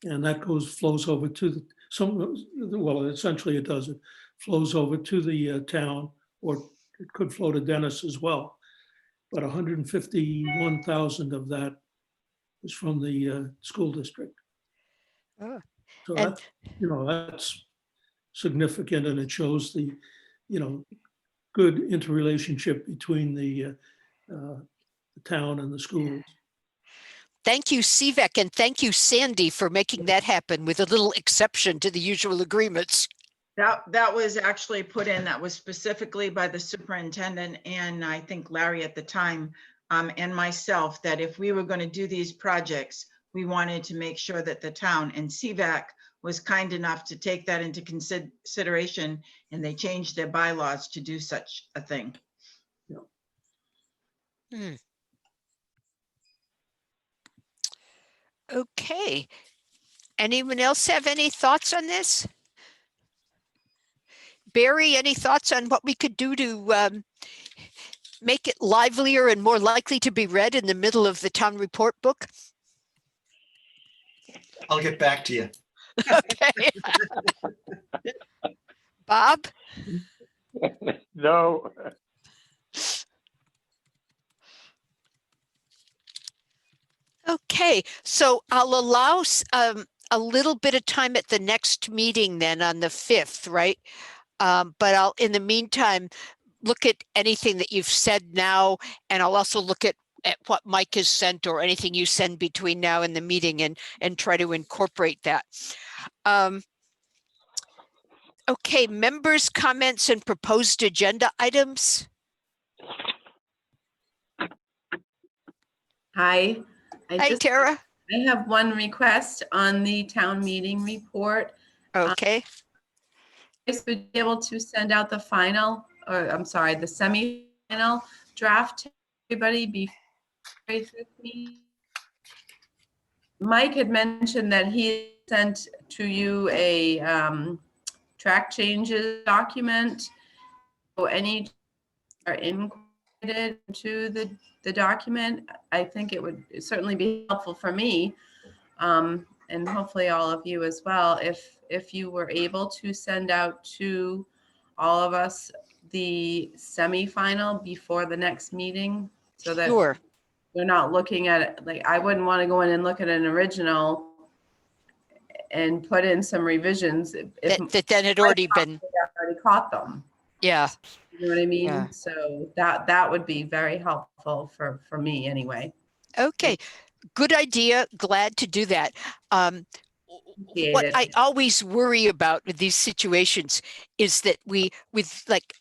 E: And that flows over to well, essentially it does. It flows over to the town, or it could flow to Dennis as well. But 151,000 of that is from the school district.
A: Oh.
E: So
A: And-
E: that's significant, and it shows the, good interrelationship between the town and the schools.
A: Thank you, CVEC, and thank you, Sandy, for making that happen with a little exception to the usual agreements.
B: That was actually put in, that was specifically by the superintendent and I think Larry at the time, and myself, that if we were going to do these projects, we wanted to make sure that the town, and CVAC was kind enough to take that into consideration, and they changed their bylaws to do such a thing.
A: Okay. Anyone else have any thoughts on this? Barry, any thoughts on what we could do to make it livelier and more likely to be read in the middle of the town report book?
H: I'll get back to you.
A: Okay. Bob?
C: No.
A: Okay, so I'll allow a little bit of time at the next meeting then on the 5th, right? But I'll, in the meantime, look at anything that you've said now, and I'll also look at what Mike has sent or anything you send between now and the meeting and try to incorporate that. Okay, members' comments and proposed agenda items.
I: Hi.
A: Hey, Tara.
I: I have one request on the town meeting report.
A: Okay.
I: Guys would be able to send out the final, or I'm sorry, the semi-final draft to everybody before with me. Mike had mentioned that he sent to you a track changes document. So any are included to the document. I think it would certainly be helpful for me, and hopefully all of you as well, if you were able to send out to all of us the semifinal before the next meeting, so that
A: Sure.
I: we're not looking at it. Like, I wouldn't want to go in and look at an original and put in some revisions if
A: That then had already been,
I: already caught them.
A: yeah.
I: You know what I mean?
A: Yeah.
I: So that would be very helpful for me anyway.
A: Okay, good idea. Glad to do that.
I: Appreciate
A: What
I: it.
A: I always worry about with these situations is that we,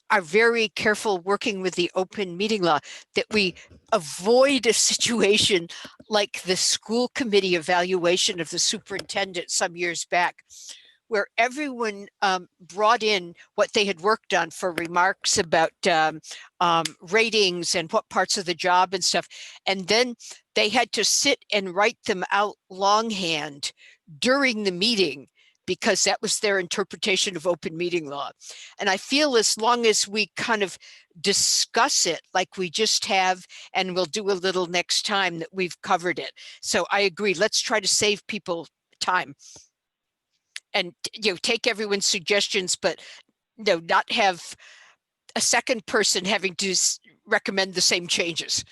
A: are very careful working with the open meeting law, that we avoid a situation like the school committee evaluation of the superintendent some years back, where everyone brought in what they had worked on for remarks about ratings and what parts of the job and stuff. And then they had to sit and write them out longhand during the meeting because that was their interpretation of open meeting law. And I feel as long as we kind of discuss it like we just have, and we'll do a little next time, that we've covered it. So I agree, let's try to save people time. And take everyone's suggestions, but not have a second person having to recommend the same changes.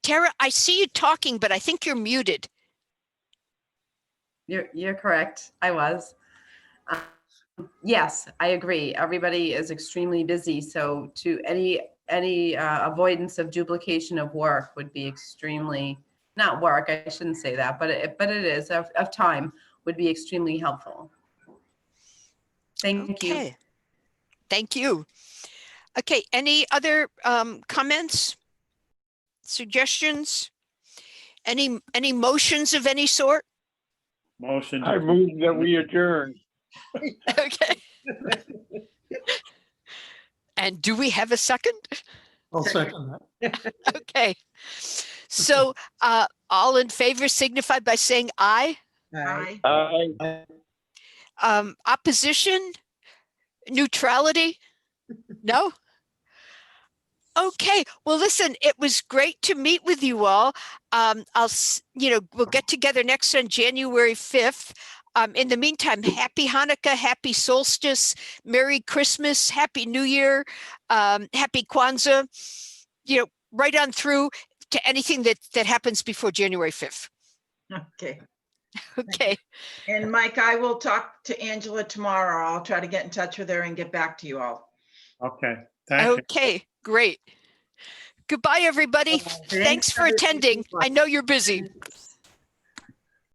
A: Tara, I see you talking, but I think you're muted.
I: You're correct. I was. Yes, I agree. Everybody is extremely busy, so to any avoidance of duplication of work would be extremely, not work, I shouldn't say that, but it is of time, would be extremely helpful. Thank you.
A: Thank you. Okay, any other comments, suggestions? Any motions of any sort?
F: Motion.
C: I move that we adjourn.
A: Okay. And do we have a second?
E: I'll second that.
A: Okay. So all in favor signify by saying aye.
B: Aye.
A: Opposition? Neutrality? No? Okay, well, listen, it was great to meet with you all. We'll get together next on January 5th. In the meantime, happy Hanukkah, happy solstice, Merry Christmas, Happy New Year, happy Kwanzaa, right on through to anything that happens before January 5th.
B: Okay.
A: Okay,
B: And Mike, I will talk to Angela tomorrow. I'll try to get in touch with her and get back to you all.
F: Okay, thank you.
A: okay, great. Goodbye, everybody. Thanks for attending. I know you're busy.